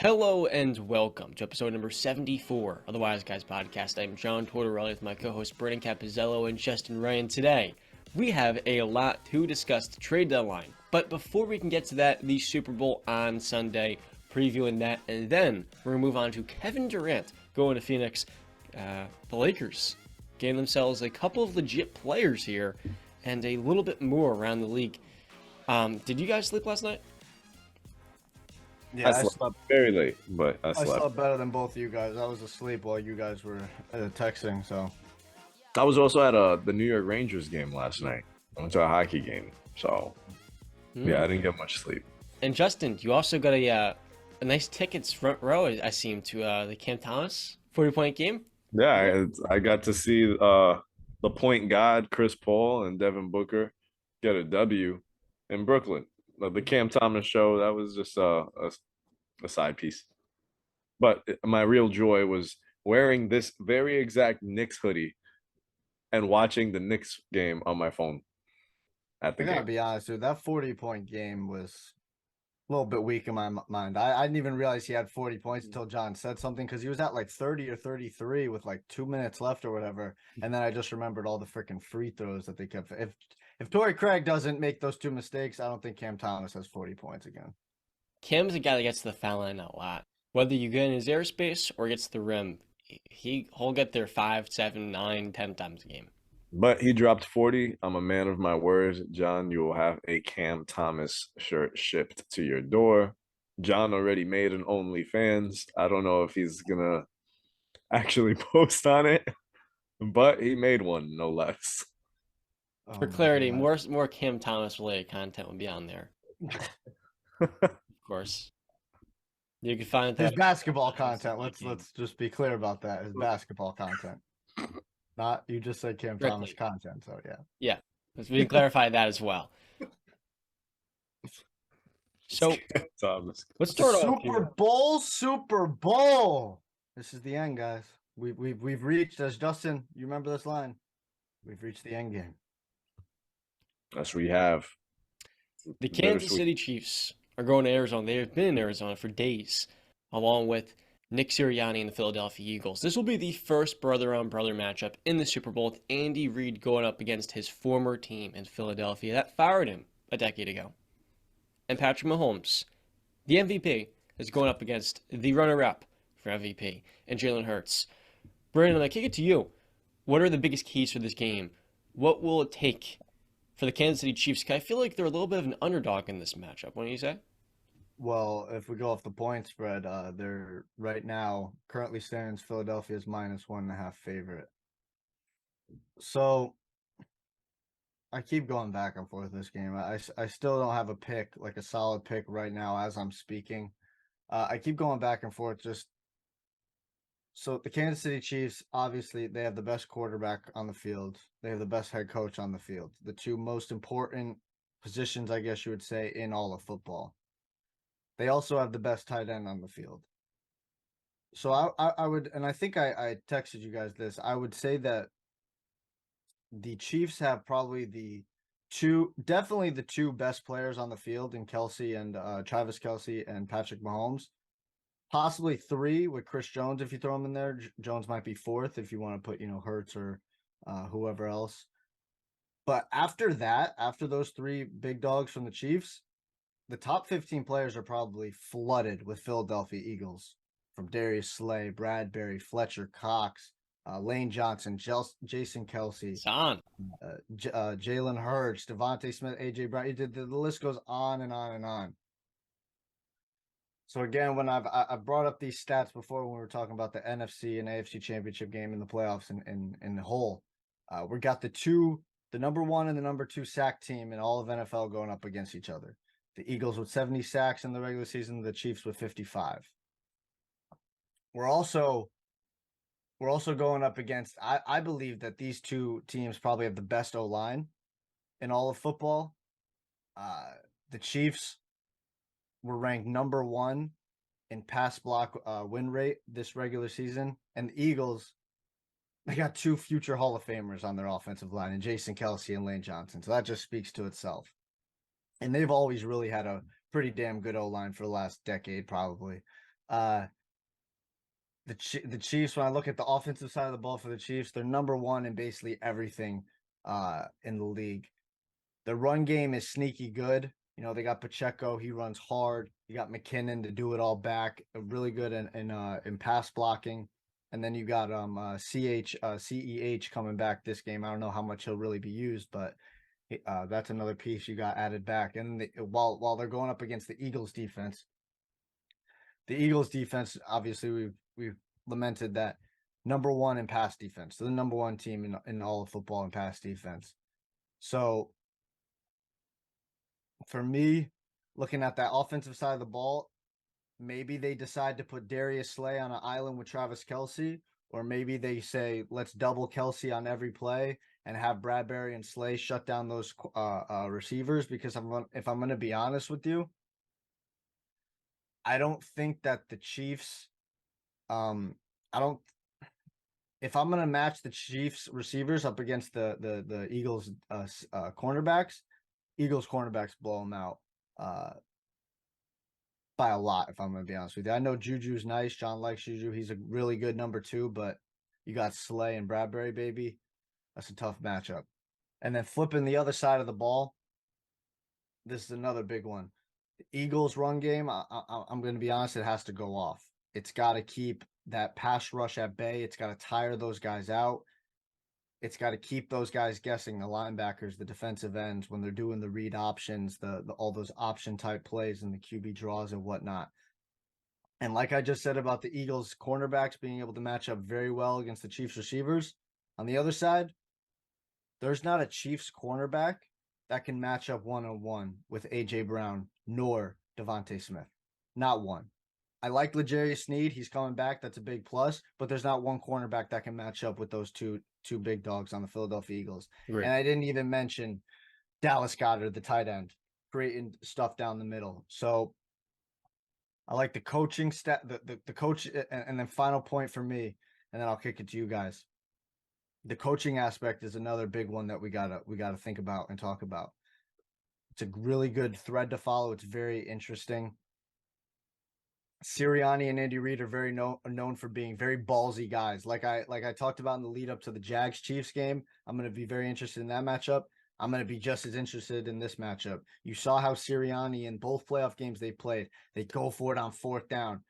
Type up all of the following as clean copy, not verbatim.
Hello and welcome to episode number 74 of the Wise Guys podcast. I'm John Tortorelli with my co-hosts Brandon Capozziello and Justin Ryan. Today, we have a lot to discuss the trade deadline. But before we can get to that, the Super Bowl on Sunday, previewing that, and then we're going to move on to Kevin Durant going to Phoenix. The Lakers getting themselves a couple of legit players here and a little bit more around the league. Did you guys sleep last night? Yeah, I slept very late, but I I slept. slept better than both of you guys. I was asleep while you guys were texting, so. I was also at the New York Rangers game last night. I went to a hockey game, so yeah, I didn't get much sleep. And Justin, you also got a nice tickets front row, I seem, to the Cam Thomas 40-point game. Yeah, I got to see the point god Chris Paul and Devin Booker get a W in Brooklyn. The Cam Thomas show, that was just a side piece. But my real joy was wearing this very exact Knicks hoodie and watching the Knicks game on my phone at the I gotta game. be honest, dude. That 40-point game was a little bit weak in my mind. I didn't even realize he had 40 points until John said something because he was at like 30 or 33 with like 2 minutes left or whatever. And then I just remembered all the freaking free throws that they kept. If Torrey Craig doesn't make those two mistakes, I don't think Cam Thomas has 40 points again. Cam's a guy that gets to the foul line a lot. Whether you get in his airspace or gets to the rim, he'll get there 5, 7, 9, 10 times a game. But he dropped 40. I'm a man of my words. John, you will have a Cam Thomas shirt shipped to your door. John already made an OnlyFans. I don't know if he's going to actually post on it, but he made one, no less. Oh For my clarity, God. more Cam Thomas related content will be on there. Of course. You can find His that basketball content. Let's just be clear about that. His basketball content. Not you just said Cam Thomas Strictly. content, so yeah. Yeah. We can clarify that as well. So Thomas. let's start off Super here. Bowl, Super Bowl. This is the end, guys. We've reached, as Justin, you remember this line? We've reached the end game. That's what we have. The Kansas Bittersweet. City Chiefs are going to Arizona. They have been in Arizona for days, along with Nick Sirianni and the Philadelphia Eagles. This will be the first brother-on-brother matchup in the Super Bowl with Andy Reid going up against his former team in Philadelphia that fired him a decade ago. And Patrick Mahomes, the MVP, is going up against the runner-up for MVP and Jalen Hurts. Brandon, I kick it to you. What are the biggest keys for this game? What will it take for the Kansas City Chiefs? 'Cause I feel like they're a little bit of an underdog in this matchup. What do you say? Well, if we go off the point spread, they're right now currently stands Philadelphia's -1.5 favorite. So I keep going back and forth this game. I still don't have a pick, like a solid pick right now as I'm speaking. I keep going back and forth. So the Kansas City Chiefs, obviously, they have the best quarterback on the field. They have the best head coach on the field. The two most important positions, I guess you would say, in all of football. They also have the best tight end on the field. So I would, and I think I texted you guys this. I would say that the Chiefs have probably definitely the two best players on the field in Kelsey and Travis Kelsey and Patrick Mahomes. Possibly three with Chris Jones if you throw him in there. Jones might be fourth if you want to put, Hurts or whoever else. But after that, after those three big dogs from the Chiefs, the top 15 players are probably flooded with Philadelphia Eagles. From Darius Slay, Bradbury, Fletcher Cox, Lane Johnson, Jason Kelsey, It's on. Jalen Hurts, Devontae Smith, AJ Brown. The list goes on and on and on. So again, when I've brought up these stats before when we were talking about the NFC and AFC championship game in the playoffs in the whole, we got the number one and the number 2 sack team in all of NFL going up against each other. The Eagles with 70 sacks in the regular season, the Chiefs with 55. We're also going up against, I believe that these two teams probably have the best O-line in all of football. The Chiefs were ranked number 1 in pass block win rate this regular season. And the Eagles, they got 2 future Hall of Famers on their offensive line, and Jason Kelsey and Lane Johnson. So that just speaks to itself. And they've always really had a pretty damn good O-line for the last decade, probably. The Chiefs, when I look at the offensive side of the ball for the Chiefs, they're number one in basically everything in the league. The run game is sneaky good. You know, they got Pacheco, he runs hard. You got McKinnon to do it all back, really good in pass blocking. And then you got CEH coming back this game. I don't know how much he'll really be used, but that's another piece you got added back. And while they're going up against the Eagles defense, obviously we've lamented that number one in pass defense. They're the number one team in all of football in pass defense. So for me, looking at that offensive side of the ball, maybe they decide to put Darius Slay on an island with Travis Kelce, or maybe they say, let's double Kelce on every play and have Bradbury and Slay shut down those receivers. Because if I'm going to be honest with you, I don't think that the Chiefs, if I'm going to match the Chiefs receivers up against the Eagles cornerbacks, Eagles cornerbacks blow them out by a lot, if I'm going to be honest with you. I know Juju's nice. John likes Juju. He's a really good number 2, but you got Slay and Bradbury, baby. That's a tough matchup. And then flipping the other side of the ball, this is another big one. The Eagles run game, I'm going to be honest, it has to go off. It's got to keep that pass rush at bay. It's got to tire those guys out. It's got to keep those guys guessing, the linebackers, the defensive ends, when they're doing the read options, all those option type plays and the QB draws and whatnot. And like I just said about the Eagles cornerbacks being able to match up very well against the Chiefs receivers, on the other side, there's not a Chiefs cornerback that can match up one-on-one with A.J. Brown nor Devontae Smith. Not one. I like L'Jarius Sneed. He's coming back. That's a big plus. But there's not one cornerback that can match up with those two big dogs on the Philadelphia Eagles. Right. And I didn't even mention Dallas Goedert, the tight end, creating stuff down the middle. So I like the coaching the coach, and then final point for me, and then I'll kick it to you guys. The coaching aspect is another big one that we gotta think about and talk about. It's a really good thread to follow. It's very interesting. Sirianni and Andy Reid are very known for being very ballsy guys. Like I talked about in the lead up to the Jags Chiefs game, I'm going to be very interested in that matchup. I'm going to be just as interested in this matchup. You saw how Sirianni in both playoff games they played, they go for it on fourth down.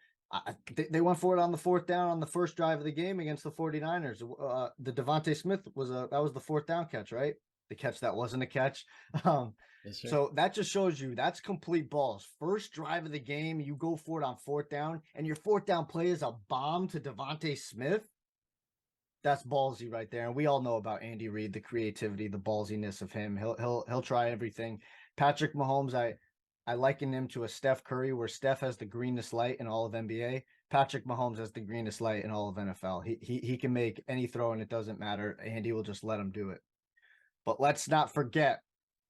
They went for it on the fourth down on the first drive of the game against the 49ers. The Devontae Smith was the fourth down catch, right? The catch that wasn't a catch. Yes, sir. So that just shows you that's complete balls. First drive of the game, you go for it on fourth down, and your fourth down play is a bomb to Devontae Smith. That's ballsy right there. And we all know about Andy Reid, the creativity, the ballsiness of him. He'll try everything. Patrick Mahomes, I liken him to a Steph Curry, where Steph has the greenest light in all of NBA. Patrick Mahomes has the greenest light in all of NFL. He can make any throw, and it doesn't matter. Andy will just let him do it. But let's not forget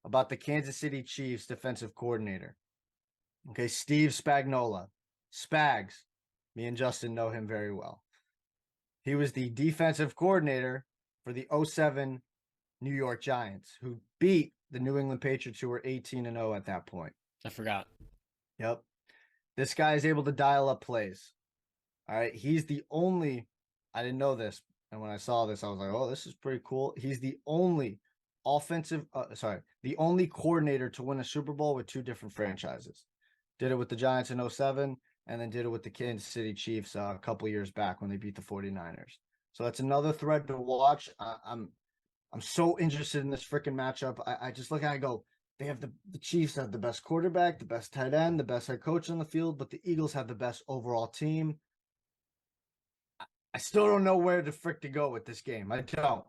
about the Kansas City Chiefs defensive coordinator. Okay, Steve Spagnuolo. Spags. Me and Justin know him very well. He was the defensive coordinator for the 2007 New York Giants, who beat the New England Patriots, who were 18-0 at that point. I forgot. Yep. This guy is able to dial up plays. All right. He's the only, I didn't know this. And when I saw this, I was like, oh, this is pretty cool. He's the only the only coordinator to win a Super Bowl with 2 different franchises. Did it with the Giants in 2007, and then did it with the Kansas City Chiefs a couple years back when they beat the 49ers. So that's another thread to watch. I'm so interested in this freaking matchup. I just look at it, I go, they have the Chiefs have the best quarterback, the best tight end, the best head coach on the field, but the Eagles have the best overall team. I still don't know where the frick to go with this game. I don't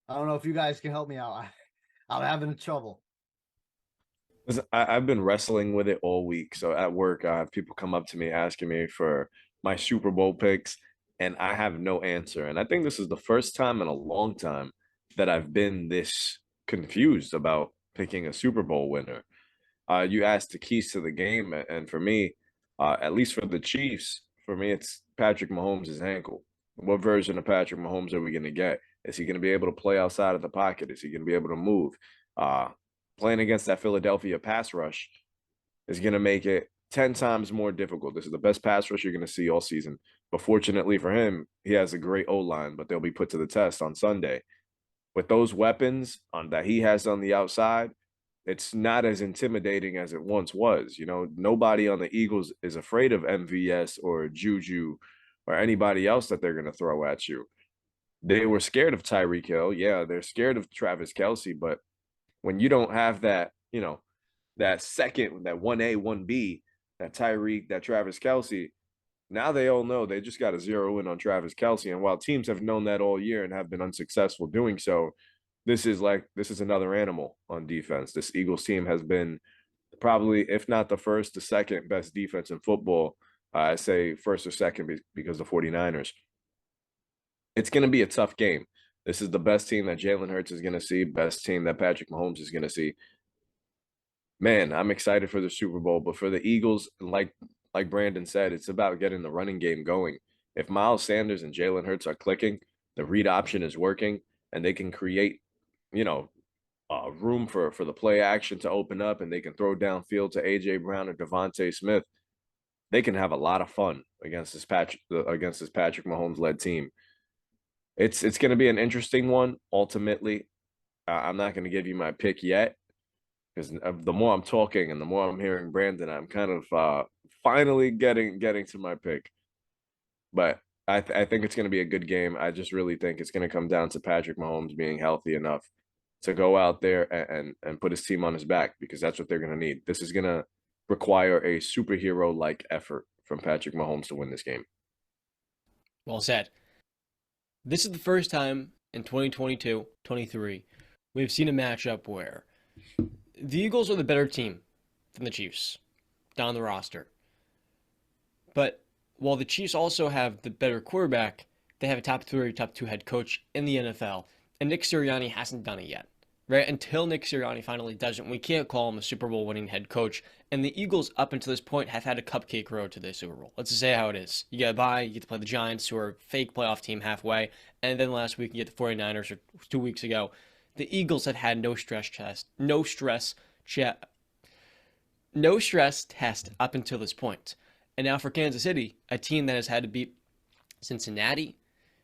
know if you guys can help me out. I'm having trouble. Listen, I've been wrestling with it all week. So at work, I have people come up to me asking me for my Super Bowl picks, and I have no answer. And I think this is the first time in a long time that I've been this confused about picking a Super Bowl winner. You asked the keys to the game, and for me, at least for the Chiefs, for me, it's Patrick Mahomes' ankle. What version of Patrick Mahomes are we going to get? Is he going to be able to play outside of the pocket? Is he going to be able to move? Playing against that Philadelphia pass rush is going to make it 10 times more difficult. This is the best pass rush you're going to see all season. But fortunately for him, he has a great O-line, but they'll be put to the test on Sunday. With those weapons that he has on the outside, it's not as intimidating as it once was. You know, nobody on the Eagles is afraid of MVS or Juju or anybody else that they're going to throw at you. They were scared of Tyreek Hill. Yeah, they're scared of Travis Kelce, but when you don't have that, you know, that second, that 1A, 1B, that Tyreek, that Travis Kelce, now they all know they just got to zero in on Travis Kelce. And while teams have known that all year and have been unsuccessful doing so, this is another animal on defense. This Eagles team has been probably, if not the first, the second best defense in football. I say first or second because the 49ers. It's going to be a tough game. This is the best team that Jalen Hurts is going to see, best team that Patrick Mahomes is going to see. Man, I'm excited for the Super Bowl, but for the Eagles, like Brandon said, it's about getting the running game going. If Miles Sanders and Jalen Hurts are clicking, the read option is working, and they can create, you know, room for the play action to open up, and they can throw downfield to AJ Brown or Devontae Smith. They can have a lot of fun against this Patrick Mahomes led team. It's going to be an interesting one. Ultimately, I'm not going to give you my pick yet because the more I'm talking and the more I'm hearing Brandon, I'm kind of finally getting to my pick. But I think it's going to be a good game. I just really think it's going to come down to Patrick Mahomes being healthy enough to go out there and put his team on his back, because that's what they're going to need. This is going to require a superhero-like effort from Patrick Mahomes to win this game. Well said. This is the first time in 2022-23 we've seen a matchup where the Eagles are the better team than the Chiefs down the roster. But while the Chiefs also have the better quarterback, they have a top 3, top 2 head coach in the NFL, and Nick Sirianni hasn't done it yet. Right? Until Nick Sirianni finally does it, we can't call him a Super Bowl winning head coach. And the Eagles, up until this point, have had a cupcake road to the Super Bowl. Let's just say how it is. You get a bye, you get to play the Giants, who are a fake playoff team halfway, and then last week you get the 49ers, or 2 weeks ago. The Eagles have had no stress test up until this point. And now for Kansas City, a team that has had to beat Cincinnati,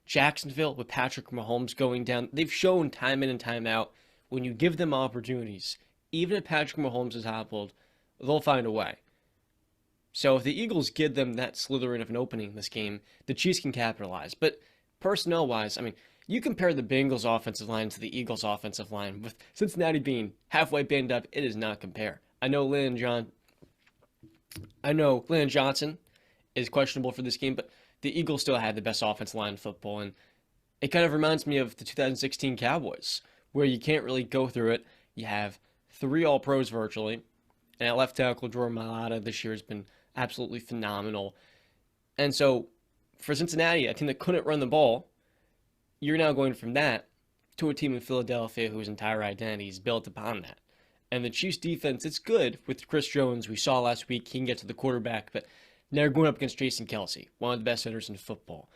Jacksonville, with Patrick Mahomes going down, they've shown time in and time out, when you give them opportunities, even if Patrick Mahomes is hobbled, they'll find a way. So if the Eagles give them that slithering of an opening in this game, the Chiefs can capitalize. But personnel-wise, I mean, you compare the Bengals' offensive line to the Eagles' offensive line, with Cincinnati being halfway banged up, it does not compare. I know Landon Johnson is questionable for this game, but the Eagles still had the best offensive line in football, and it kind of reminds me of the 2016 Cowboys, where you can't really go through it. You have 3 All-Pros virtually, and at left tackle, Jordan Mailata this year has been absolutely phenomenal. And so, for Cincinnati, a team that couldn't run the ball, you're now going from that to a team in Philadelphia whose entire identity is built upon that. And the Chiefs' defense, it's good with Chris Jones. We saw last week he can get to the quarterback, but now they're going up against Jason Kelce, one of the best hitters in football.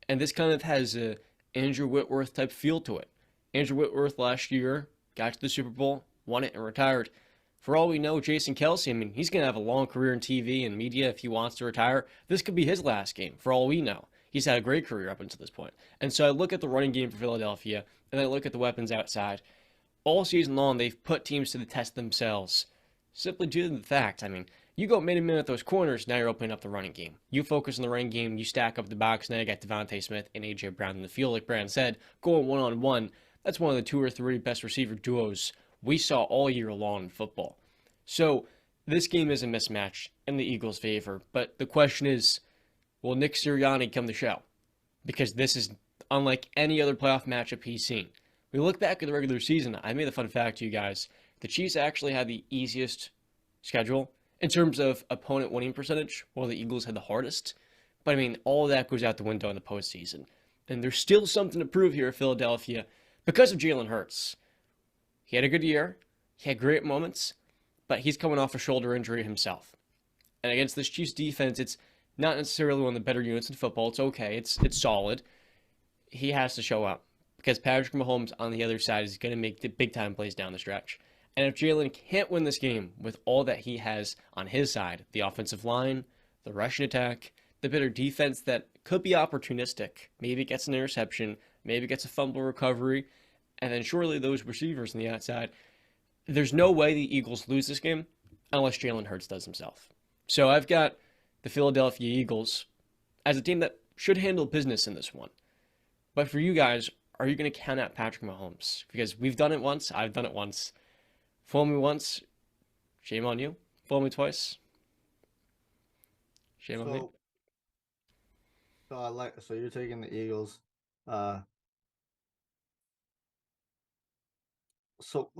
And this kind of has a Andrew Whitworth type feel to it. Andrew Whitworth last year got to the Super Bowl, won it, and retired. For all we know, Jason Kelce, I mean, he's going to have a long career in TV and media if he wants to retire. This could be his last game, for all we know. He's had a great career up until this point. And so I look at the running game for Philadelphia, and I look at the weapons outside. All season long, they've put teams to the test themselves, simply due to the fact, I mean, you go minute at those corners, now you're opening up the running game. You focus on the running game, you stack up the box, now you got Devontae Smith and AJ Brown in the field, like Brandon said, going one-on-one. That's one of the 2 or 3 best receiver duos we saw all year long in football. So this game is a mismatch in the Eagles' favor, but the question is, will Nick Sirianni come to show? Because this is unlike any other playoff matchup he's seen. We look back at the regular season, I made a fun fact to you guys. The Chiefs actually had the easiest schedule in terms of opponent winning percentage, while the Eagles had the hardest. But I mean, all of that goes out the window in the postseason. And there's still something to prove here at Philadelphia because of Jalen Hurts. He had a good year. He had great moments. But he's coming off a shoulder injury himself. And against this Chiefs defense, it's not necessarily one of the better units in football. It's okay. It's solid. He has to show up, because Patrick Mahomes on the other side is going to make the big-time plays down the stretch. And if Jalen can't win this game with all that he has on his side, the offensive line, the rushing attack, the better defense that could be opportunistic, maybe gets an interception, maybe gets a fumble recovery, and then surely those receivers on the outside, there's no way the Eagles lose this game unless Jalen Hurts does himself. So I've got the Philadelphia Eagles as a team that should handle business in this one. But for you guys, are you going to count out Patrick Mahomes? Because we've done it once, I've done it once. Fool me once, shame on you. Fool me twice, shame on me. So you're taking the Eagles. So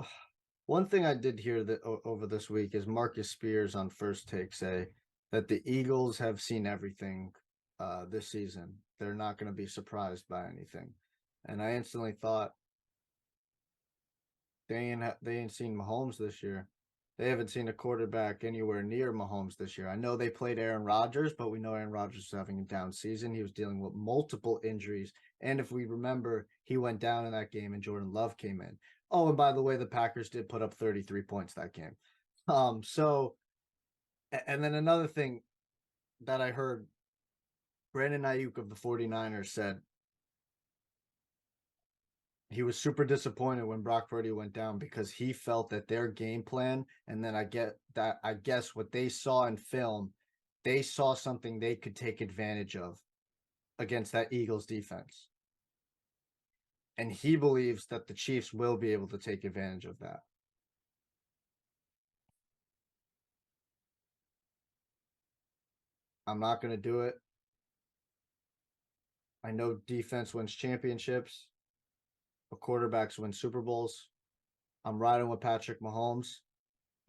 one thing I did hear that over this week is Marcus Spears on First Take say that the Eagles have seen everything this season. They're not going to be surprised by anything. And I instantly thought they ain't seen Mahomes this year. They haven't seen a quarterback anywhere near Mahomes this year. I know they played Aaron Rodgers, but we know Aaron Rodgers was having a down season. He was dealing with multiple injuries. And if we remember, he went down in that game and Jordan Love came in. Oh, and by the way, the Packers did put up 33 points that game. And then another thing that I heard, Brandon Ayuk of the 49ers said he was super disappointed when Brock Purdy went down because he felt that their game plan, and then I guess what they saw in film, they saw something they could take advantage of against that Eagles defense. And he believes that the Chiefs will be able to take advantage of that. I'm not going to do it. I know defense wins championships, but quarterbacks win Super Bowls. I'm riding with Patrick Mahomes.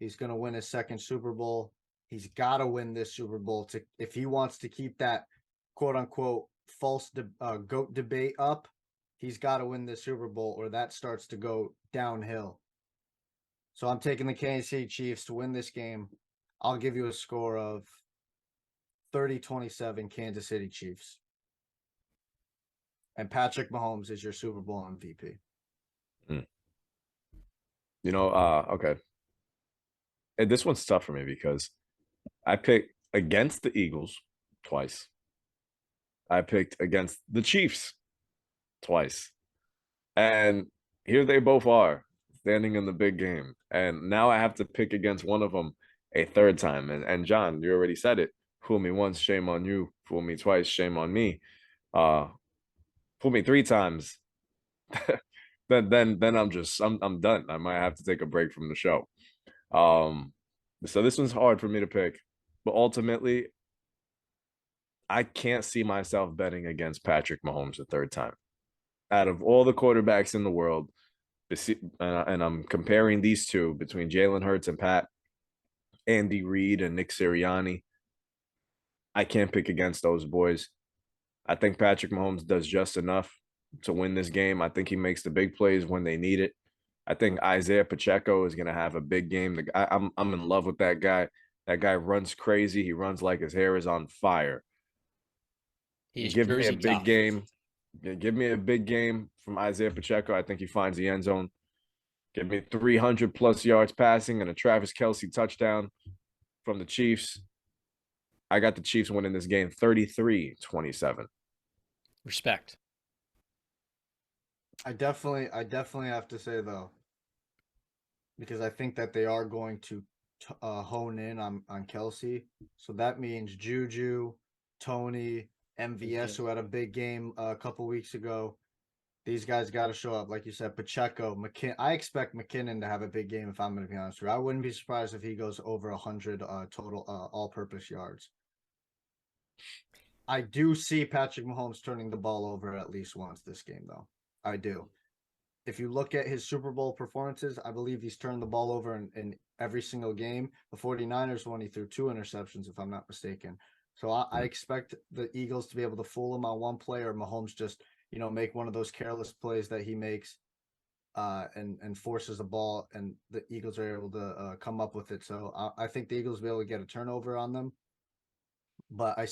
He's going to win his second Super Bowl. He's got to win this Super Bowl if he wants to keep that quote unquote false GOAT debate up. He's got to win this Super Bowl or that starts to go downhill. So I'm taking the Kansas City Chiefs to win this game. I'll give you a score of 30-27 Kansas City Chiefs. And Patrick Mahomes is your Super Bowl MVP. Okay. And this one's tough for me because I picked against the Eagles twice. I picked against the Chiefs twice. And here they both are standing in the big game. And now I have to pick against one of them a third time. And John, you already said it. Fool me once, shame on you. Fool me twice, shame on me. Fool me three times. then I'm done. I might have to take a break from the show. So this one's hard for me to pick, but ultimately, I can't see myself betting against Patrick Mahomes a third time. Out of all the quarterbacks in the world, and I'm comparing these two between Jalen Hurts and Andy Reid and Nick Sirianni, I can't pick against those boys. I think Patrick Mahomes does just enough to win this game. I think he makes the big plays when they need it. I think Isaiah Pacheco is going to have a big game. I'm in love with that guy. That guy runs crazy. He runs like his hair is on fire. He's Give me a Jersey big tough. game. Give me a big game from Isaiah Pacheco. I think he finds the end zone. Give me 300 plus yards passing and a Travis Kelce touchdown from the Chiefs. I got the Chiefs winning this game 33-27. Respect. I definitely have to say though, because I think that they are going to hone in on Kelce. So that means Juju, Tony, MVS, who had a big game a couple weeks ago. These guys got to show up. Like you said, Pacheco, I expect McKinnon to have a big game if I'm going to be honest with you. I wouldn't be surprised if he goes over 100 total all-purpose yards. I do see Patrick Mahomes turning the ball over at least once this game, though. I do. If you look at his Super Bowl performances, I believe he's turned the ball over in every single game. The 49ers won, he threw 2 interceptions, if I'm not mistaken. So I expect the Eagles to be able to fool him on one play, or Mahomes just, make one of those careless plays that he makes and forces the ball, and the Eagles are able to come up with it. So I think the Eagles will be able to get a turnover on them. But I'm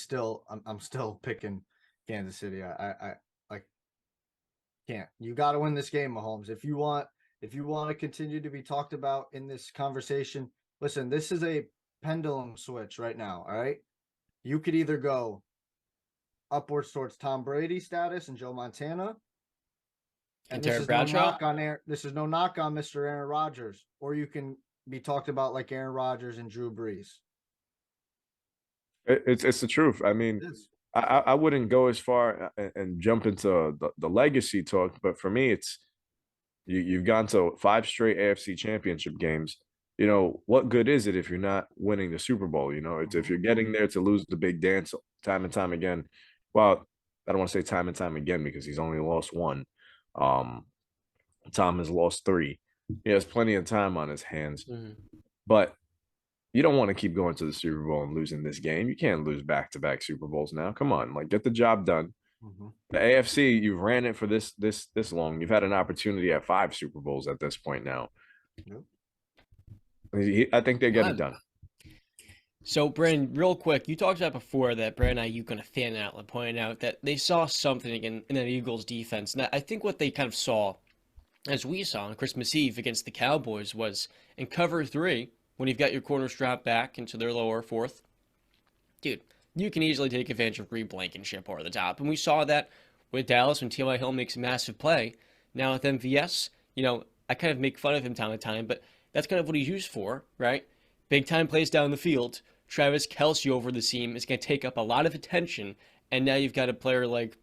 still picking Kansas City. I can't. You got to win this game, Mahomes. If you want if you want to continue to be talked about in this conversation, listen, this is a pendulum switch right now. All right. You could either go upwards towards Tom Brady status and Joe Montana. And this Terry is no Bradshaw? knock on this is no knock on Mr. Aaron Rodgers. Or you can be talked about like Aaron Rodgers and Drew Brees. It's the truth. I mean, I wouldn't go as far and jump into the legacy talk, but for me, it's you've gone to 5 straight AFC championship games. You know, what good is it if you're not winning the Super Bowl? You know, it's if you're getting there to lose the big dance time and time again. Well, I don't want to say time and time again because he's only lost one. Tom has lost 3. He has plenty of time on his hands. But you don't want to keep going to the Super Bowl and losing this game. You can't lose back-to-back Super Bowls now. Come on, like get the job done. The AFC, you've ran it for this long. You've had an opportunity at 5 Super Bowls at this point now. I think they get it done. So, Brandon, real quick, you talked about before that Brandon Ayuk on a fan outlet pointed out that they saw something in that Eagles defense. And I think what they kind of saw, as we saw on Christmas Eve against the Cowboys, was in cover 3, when you've got your corner strapped back into their lower fourth, dude, you can easily take advantage of Reed Blankenship over the top. And we saw that with Dallas when T.Y. Hill makes a massive play. Now with MVS, you know, I kind of make fun of him time to time, but that's kind of what he's used for, right? Big time plays down the field. Travis Kelce over the seam is going to take up a lot of attention. And now you've got a player like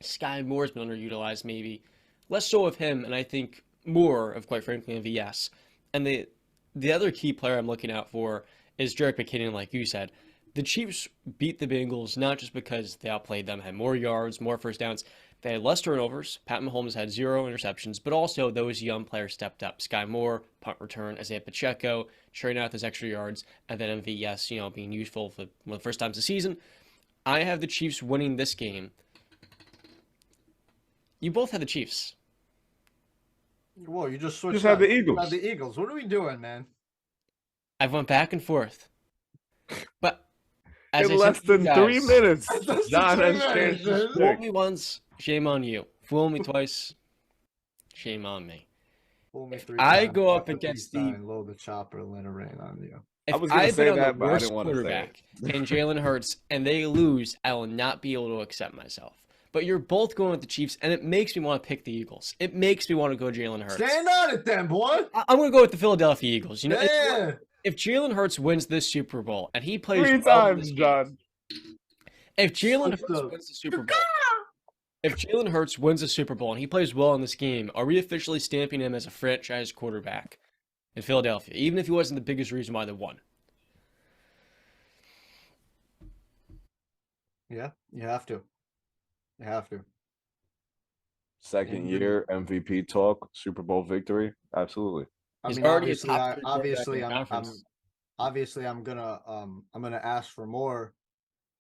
Sky Moore's been underutilized maybe. Less so of him, and I think more of, quite frankly, MVS. And the other key player I'm looking out for is Jerick McKinnon, like you said. The Chiefs beat the Bengals not just because they outplayed them, had more yards, more first downs. They had less turnovers. Pat Mahomes had 0 interceptions, but also those young players stepped up. Sky Moore, punt return, Isaiah Pacheco, churning out those extra yards, and then MVS, you know, being useful for one of the first times this season. I have the Chiefs winning this game. You both had the Chiefs. Whoa, you just switched. Just had the Eagles. Had the Eagles. What are we doing, man? I've went back and forth. But as in less than 3 minutes, John has changed his pick. Fool me once, shame on you. Fool me twice, shame on me. Fool me 3 I times, go up against the load the chopper, let it rain on you. If I was going to say that, but I didn't want to say it. And Jalen Hurts, and they lose, I will not be able to accept myself. But you're both going with the Chiefs, and it makes me want to pick the Eagles. It makes me want to go Jalen Hurts. Stand on it then, boy. I'm going to go with the Philadelphia Eagles. You know, yeah. If Jalen Hurts wins this Super Bowl and he plays 3 times, John. If Jalen Hurts wins the Super Bowl, if Jalen Hurts wins the Super Bowl and he plays well in this game, are we officially stamping him as a franchise quarterback in Philadelphia, even if he wasn't the biggest reason why they won? Yeah, you have to. You have to. Second year MVP talk, Super Bowl victory, absolutely. I mean, obviously, I'm gonna ask for more.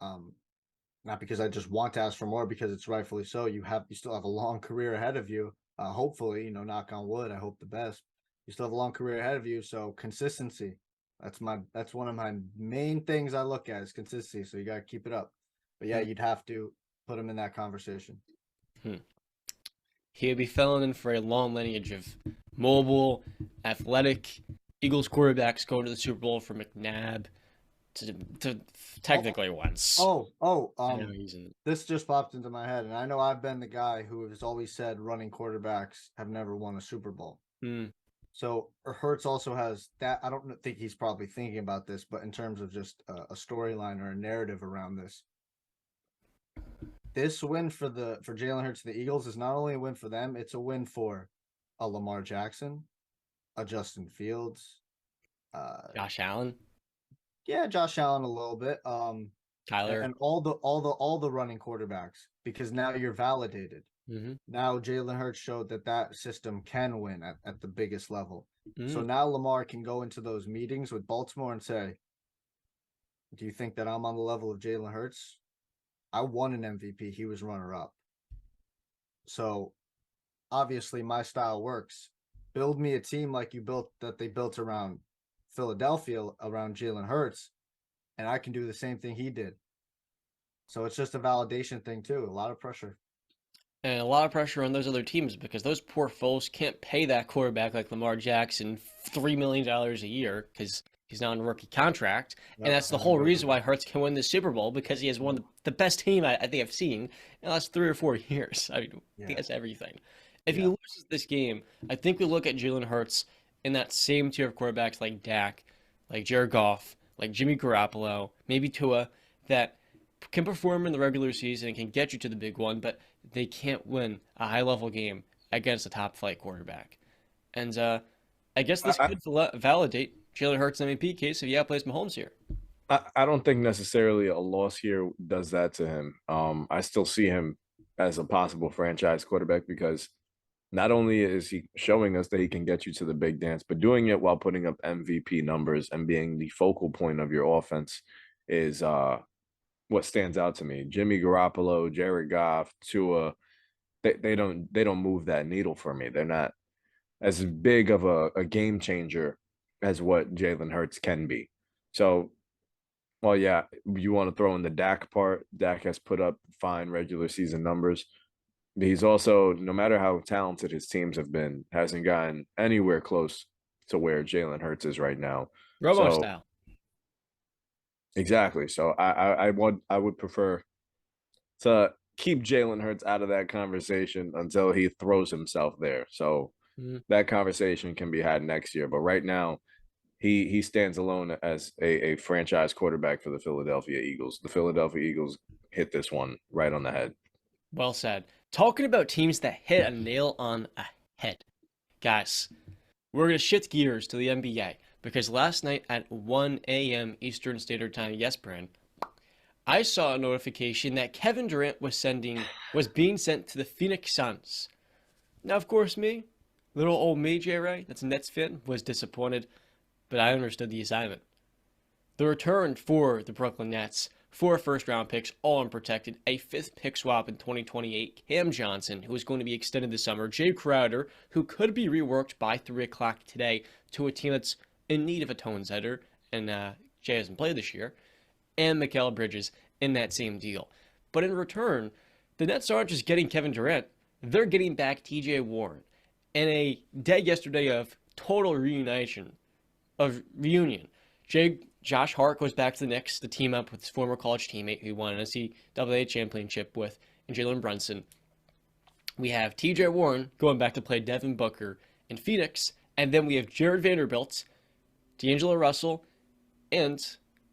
Not because I just want to ask for more, because it's rightfully so. You still have a long career ahead of you. Hopefully, you know, knock on wood, I hope the best. You still have a long career ahead of you, so consistency. That's one of my main things I look at is consistency. So you gotta keep it up. But yeah, you'd have to put him in that conversation. He would be filling in for a long lineage of mobile, athletic Eagles quarterbacks going to the Super Bowl for McNabb to technically once. This just popped into my head, and I know I've been the guy who has always said running quarterbacks have never won a Super Bowl. So Hurts also has that. I don't think he's probably thinking about this, but in terms of just a storyline or a narrative around this win for Jalen Hurts and the Eagles is not only a win for them, it's a win for a Lamar Jackson, a Justin Fields, Josh Allen. Yeah, Josh Allen a little bit. Tyler and all the running quarterbacks, because now you're validated. Now Jalen Hurts showed that system can win at the biggest level. So now Lamar can go into those meetings with Baltimore and say, "Do you think that I'm on the level of Jalen Hurts? I won an MVP. He was runner-up. So obviously my style works. Build me a team like they built around Philadelphia, around Jalen Hurts, and I can do the same thing he did." So it's just a validation thing too. A lot of pressure. And a lot of pressure on those other teams because those poor fools can't pay that quarterback like Lamar Jackson $3 million a year because he's not on a rookie contract. And Yep, that's the I whole agree. reason why Hurts can win the Super Bowl because he has one of the best team I think I've seen in the last 3 or 4 years. I mean, I think Yeah, that's everything. If he yeah. loses this game, I think we look at Jalen Hurts in that same tier of quarterbacks like Dak, like Jared Goff, like Jimmy Garoppolo, maybe Tua, that can perform in the regular season and can get you to the big one, but they can't win a high level game against a top flight quarterback. And I guess this I, could validate Jalen Hurts' MVP case if he outplays Mahomes here. I don't think necessarily a loss here does that to him. I still see him as a possible franchise quarterback because not only is he showing us that he can get you to the big dance, but doing it while putting up MVP numbers and being the focal point of your offense is what stands out to me. Jimmy Garoppolo, Jared Goff, Tua, they don't move that needle for me. They're not as big of a game changer as what Jalen Hurts can be. So, well, yeah, you want to throw in the Dak part. Dak has put up fine regular season numbers. He's also, no matter how talented his teams have been, hasn't gotten anywhere close to where Jalen Hurts is right now. Romo So style. exactly. So I would prefer to keep Jalen Hurts out of that conversation until he throws himself there. So Mm. that conversation can be had next year. But right now, he stands alone as a franchise quarterback for the Philadelphia Eagles. The Philadelphia Eagles hit this one right on the head. Well said. Talking about teams that hit a nail on a head. Guys, we're going to shift gears to the NBA because last night at 1 a.m. Eastern Standard Time, yes, Brand, I saw a notification that Kevin Durant was being sent to the Phoenix Suns. Now, of course, little old me, J. Ray, that's a Nets fan, was disappointed, but I understood the assignment. The return for the Brooklyn Nets, 4 first-round picks, all unprotected, a fifth pick swap in 2028, Cam Johnson, who is going to be extended this summer, Jay Crowder, who could be reworked by 3 o'clock today to a team that's in need of a tone setter, and Jay hasn't played this year, and Mikal Bridges in that same deal. But in return, the Nets aren't just getting Kevin Durant, they're getting back TJ Warren. And a day yesterday of total reunion. Josh Hart goes back to the Knicks to team up with his former college teammate who won an NCAA championship with, and Jalen Brunson. We have TJ Warren going back to play Devin Booker in Phoenix, and then we have Jared Vanderbilt, D'Angelo Russell, and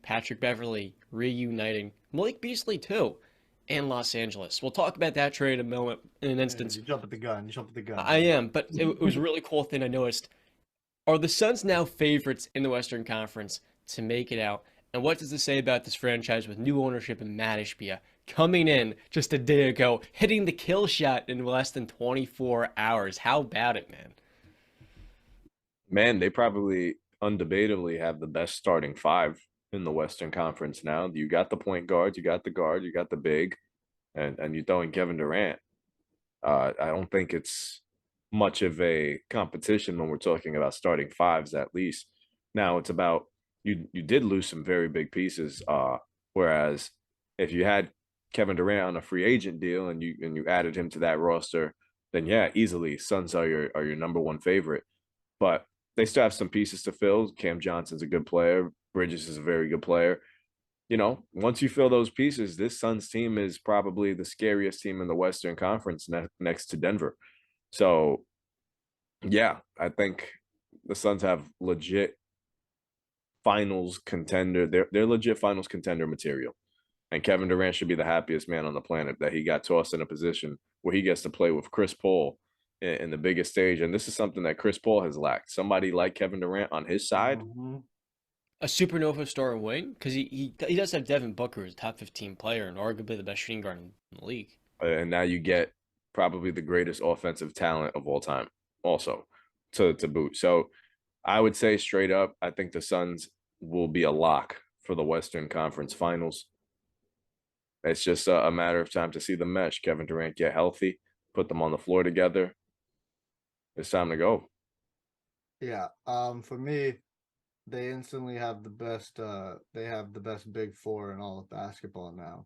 Patrick Beverly reuniting. Malik Beasley, too, in Los Angeles. We'll talk about that trade in a moment, in an instance. You jump at the gun. You jump at the gun. I am, but it was a really cool thing I noticed. Are the Suns now favorites in the Western Conference to make it out? And what does it say about this franchise with new ownership in Matt Ishbia coming in just a day ago, hitting the kill shot in less than 24 hours? How about it, man? Man, they probably undebatably have the best starting five in the Western Conference now. You got the point guard, you got the guard, you got the big, and you throw in Kevin Durant. I don't think it's much of a competition when we're talking about starting fives at least. Now it's about you did lose some very big pieces. Whereas if you had Kevin Durant on a free agent deal and you added him to that roster, then yeah, easily Suns are your number one favorite. But they still have some pieces to fill. Cam Johnson's a good player. Bridges is a very good player. Once you fill those pieces, this Suns team is probably the scariest team in the Western Conference next to Denver. So, yeah, I think the Suns have legit finals contender. They're legit finals contender material. And Kevin Durant should be the happiest man on the planet that he got tossed in a position where he gets to play with Chris Paul in the biggest stage. And this is something that Chris Paul has lacked. Somebody like Kevin Durant on his side. Mhm. A supernova star wing? Because he does have Devin Booker as a top 15 player and arguably the best shooting guard in the league. And now you get probably the greatest offensive talent of all time, also to boot. So I would say straight up, I think the Suns will be a lock for the Western Conference Finals. It's just a matter of time to see the mesh. Kevin Durant get healthy, put them on the floor together. It's time to go. Yeah. For me, they instantly have the best. They have the best big four in all of basketball now.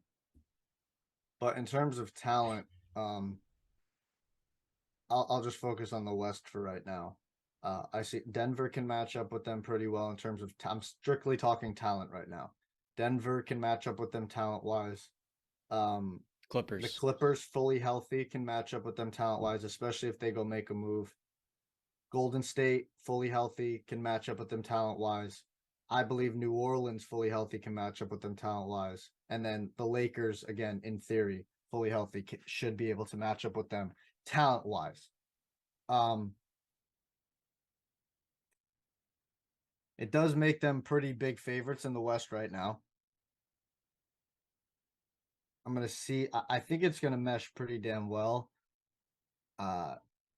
But in terms of talent, I'll just focus on the West for right now. I see Denver can match up with them pretty well in terms of. I'm strictly talking talent right now. Denver can match up with them talent wise. The Clippers. Clippers, fully healthy, can match up with them talent wise, especially if they go make a move. Golden State, fully healthy, can match up with them talent wise. I believe New Orleans, fully healthy, can match up with them talent wise. And then the Lakers, again, in theory, fully healthy, should be able to match up with them talent wise. It does make them pretty big favorites in the West right now. I'm gonna see. I think it's gonna mesh pretty damn well.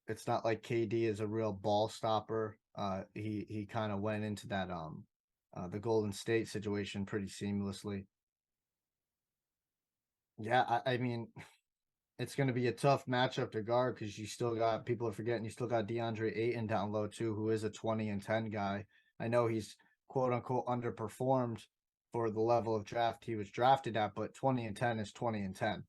It's not like KD is a real ball stopper. He kind of went into that the Golden State situation pretty seamlessly. Yeah, I mean, it's going to be a tough matchup to guard because you still got, people are forgetting, you still got DeAndre Ayton down low too, who is a 20 and 10 guy. I know he's quote unquote underperformed for the level of draft he was drafted at, but 20 and 10 is 20 and 10.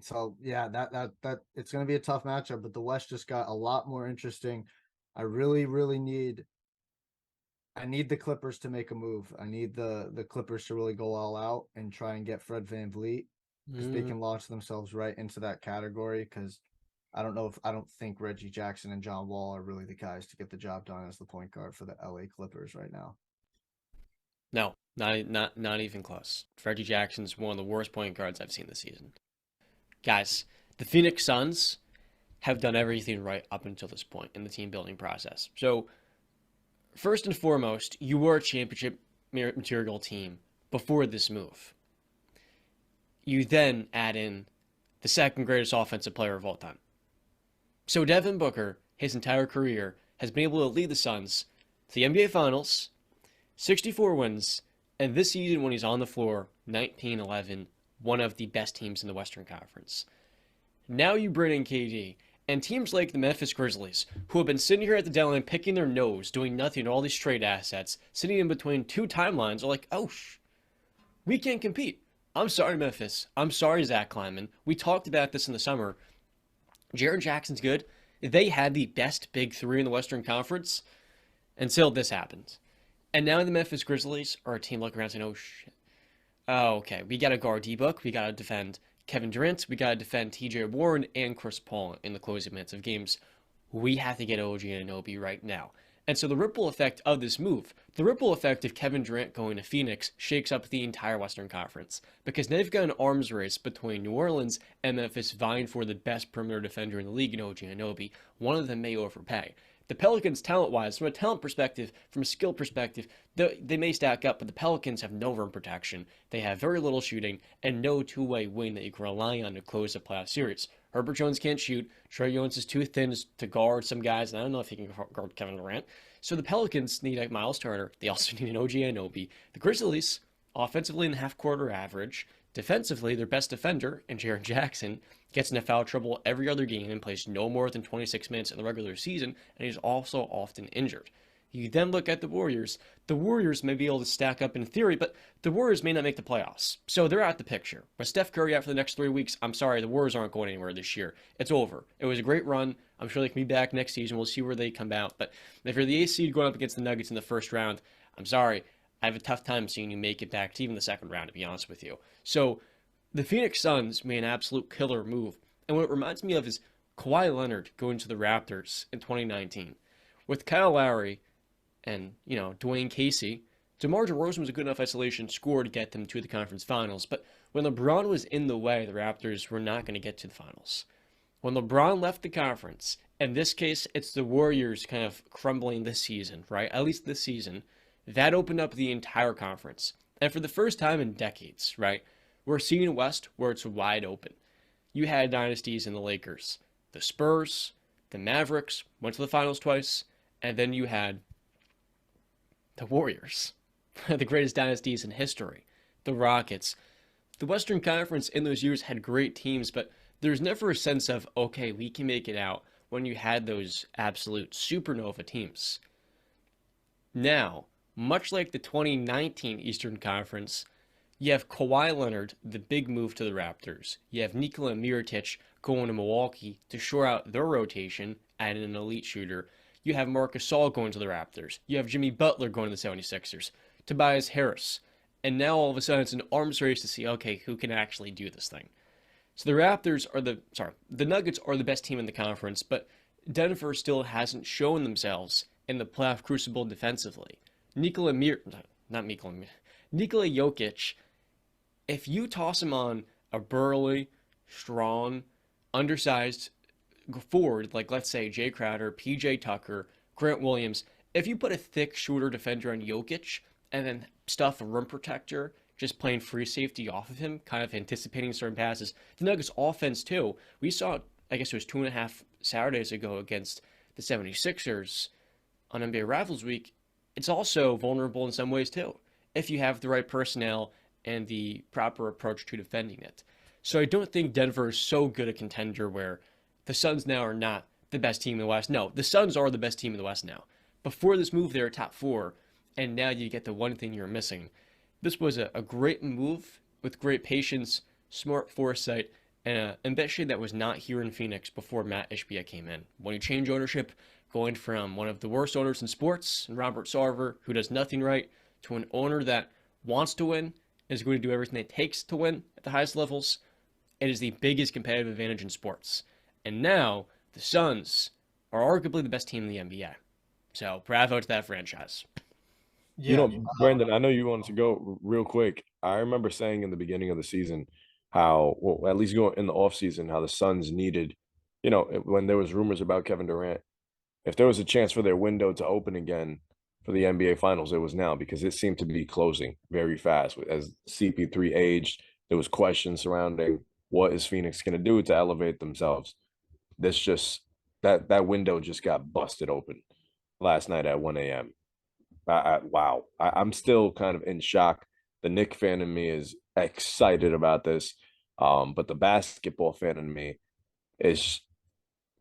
So yeah, that it's going to be a tough matchup, but the West just got a lot more interesting. I really need the Clippers to make a move. I need the Clippers to really go all out and try and get Fred VanVleet, because they can launch themselves right into that category. Because I don't think Reggie Jackson and John Wall are really the guys to get the job done as the point guard for the LA Clippers right now. No, not even close. Reggie Jackson's one of the worst point guards I've seen this season. Guys, the Phoenix Suns have done everything right up until this point in the team building process. So, first and foremost, you were a championship material team before this move. You then add in the second greatest offensive player of all time. So Devin Booker, his entire career, has been able to lead the Suns to the NBA Finals, 64 wins, and this season when he's on the floor, 19-11, one of the best teams in the Western Conference. Now you bring in KD, and teams like the Memphis Grizzlies, who have been sitting here at the deadline picking their nose, doing nothing, all these trade assets, sitting in between two timelines, are like, oh, we can't compete. I'm sorry, Memphis. I'm sorry, Zach Kleiman. We talked about this in the summer. Jaren Jackson's good. They had the best big three in the Western Conference until this happened. And now the Memphis Grizzlies are a team looking around saying, oh, shit. Oh, okay. We got to guard D-Book. We got to defend Kevin Durant. We got to defend TJ Warren and Chris Paul in the closing minutes of games. We have to get OG Anunoby right now. And so the ripple effect of this move, the ripple effect of Kevin Durant going to Phoenix, shakes up the entire Western Conference. Because now you've got an arms race between New Orleans and Memphis vying for the best perimeter defender in the league in OG Anunoby. One of them may overpay. The Pelicans, talent-wise, from a talent perspective, from a skill perspective, they may stack up, but the Pelicans have no rim protection. They have very little shooting and no two-way wing that you can rely on to close a playoff series. Herbert Jones can't shoot. Trey Jones is too thin to guard some guys, and I don't know if he can guard Kevin Durant. So the Pelicans need a Miles Turner. They also need an OG Anunoby. The Grizzlies, offensively in the half-quarter average. Defensively, their best defender, and Jaren Jackson, gets into foul trouble every other game and plays no more than 26 minutes in the regular season, and he's also often injured. You then look at the Warriors. The Warriors may be able to stack up in theory, but the Warriors may not make the playoffs. So they're out the picture. With Steph Curry out for the next 3 weeks, I'm sorry, the Warriors aren't going anywhere this year. It's over. It was a great run. I'm sure they can be back next season. We'll see where they come out. But if you're the 8th seed going up against the Nuggets in the first round, I'm sorry. I have a tough time seeing you make it back to even the second round, to be honest with you. So the Phoenix Suns made an absolute killer move. And what it reminds me of is Kawhi Leonard going to the Raptors in 2019. With Kyle Lowry and, Dwayne Casey, DeMar DeRozan was a good enough isolation scorer to get them to the conference finals. But when LeBron was in the way, the Raptors were not going to get to the finals. When LeBron left the conference, in this case, it's the Warriors kind of crumbling this season, right? At least this season. That opened up the entire conference. And for the first time in decades, right, we're seeing a West where it's wide open. You had dynasties in the Lakers. The Spurs, the Mavericks, went to the finals twice, and then you had the Warriors, the greatest dynasties in history, the Rockets. The Western Conference in those years had great teams, but there's never a sense of, okay, we can make it out when you had those absolute supernova teams. Now, much like the 2019 Eastern Conference, You have Kawhi Leonard, the big move to the Raptors. You have Nikola Mirotic going to Milwaukee to shore out their rotation, add in an elite shooter. You have Marc Gasol going to the Raptors. You have Jimmy Butler going to the 76ers. Tobias Harris. And now all of a sudden it's an arms race to see, okay, who can actually do this thing. So the Nuggets are the best team in the conference, but Denver still hasn't shown themselves in the playoff crucible defensively. Nikola Mir, not Nikola, Nikola Jokic, if you toss him on a burly, strong, undersized forward, like let's say Jay Crowder, PJ Tucker, Grant Williams, if you put a thick shooter defender on Jokic and then stuff a rim protector, just playing free safety off of him, kind of anticipating certain passes, the Nuggets offense too. We saw, I guess it was 2.5 Saturdays ago against the 76ers on NBA Rivals Week. It's also vulnerable in some ways too, if you have the right personnel and the proper approach to defending it. So I don't think Denver is so good a contender where the Suns now are not the best team in the West. No, the Suns are the best team in the West now. Before this move, they were top 4, and now you get the one thing you're missing. This was a great move with great patience, smart foresight, and an ambition that was not here in Phoenix before Matt Ishbia came in. When you change ownership, going from one of the worst owners in sports, Robert Sarver, who does nothing right, to an owner that wants to win, is going to do everything it takes to win at the highest levels, it is the biggest competitive advantage in sports. And now, the Suns are arguably the best team in the NBA. So, bravo to that franchise. Yeah, Brandon, I know you wanted to go real quick. I remember saying in the beginning of the season how, well, at least going in the offseason, how the Suns needed, when there was rumors about Kevin Durant, if there was a chance for their window to open again for the NBA Finals, it was now because it seemed to be closing very fast. As CP3 aged, there was questions surrounding what is Phoenix going to do to elevate themselves. This just that window just got busted open last night at 1 a.m. Wow. I'm still kind of in shock. The Knick fan in me is excited about this. But the basketball fan in me is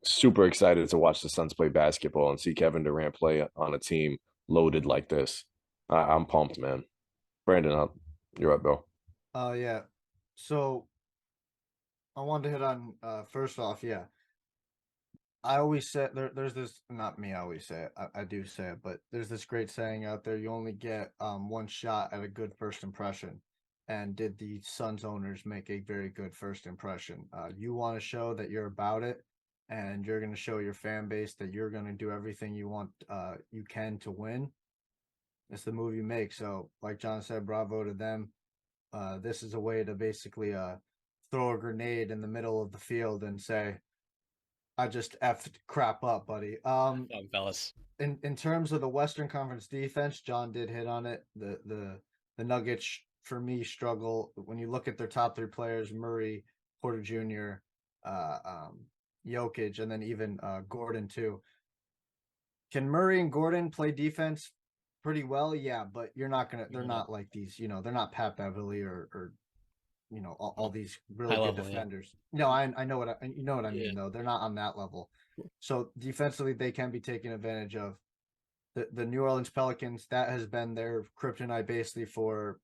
super excited to watch the Suns play basketball and see Kevin Durant play on a team loaded like this. I'm pumped, man. Brandon, you're up, Bill. yeah. So I wanted to hit on first off, yeah. I always say there's this, not me, I always say it. I do say it, but there's this great saying out there, you only get one shot at a good first impression. And did the Suns owners make a very good first impression? You want to show that you're about it, and you're going to show your fan base that you're going to do everything you can to win. It's the move you make. So, like John said, bravo to them. This is a way to basically throw a grenade in the middle of the field and say, I just effed crap up, buddy. Fun, fellas. In terms of the Western Conference defense, John did hit on it. The Nuggets for me struggle when you look at their top 3 players: Murray, Porter Jr., Jokic, and then even Gordon too. Can Murray and Gordon play defense pretty well? Yeah, but you're not gonna. They're not like these. They're not Pat Beverly or all these really good defenders. Yeah. No, I know what I mean though. They're not on that level. So defensively, they can be taken advantage of. The New Orleans Pelicans, that has been their kryptonite basically for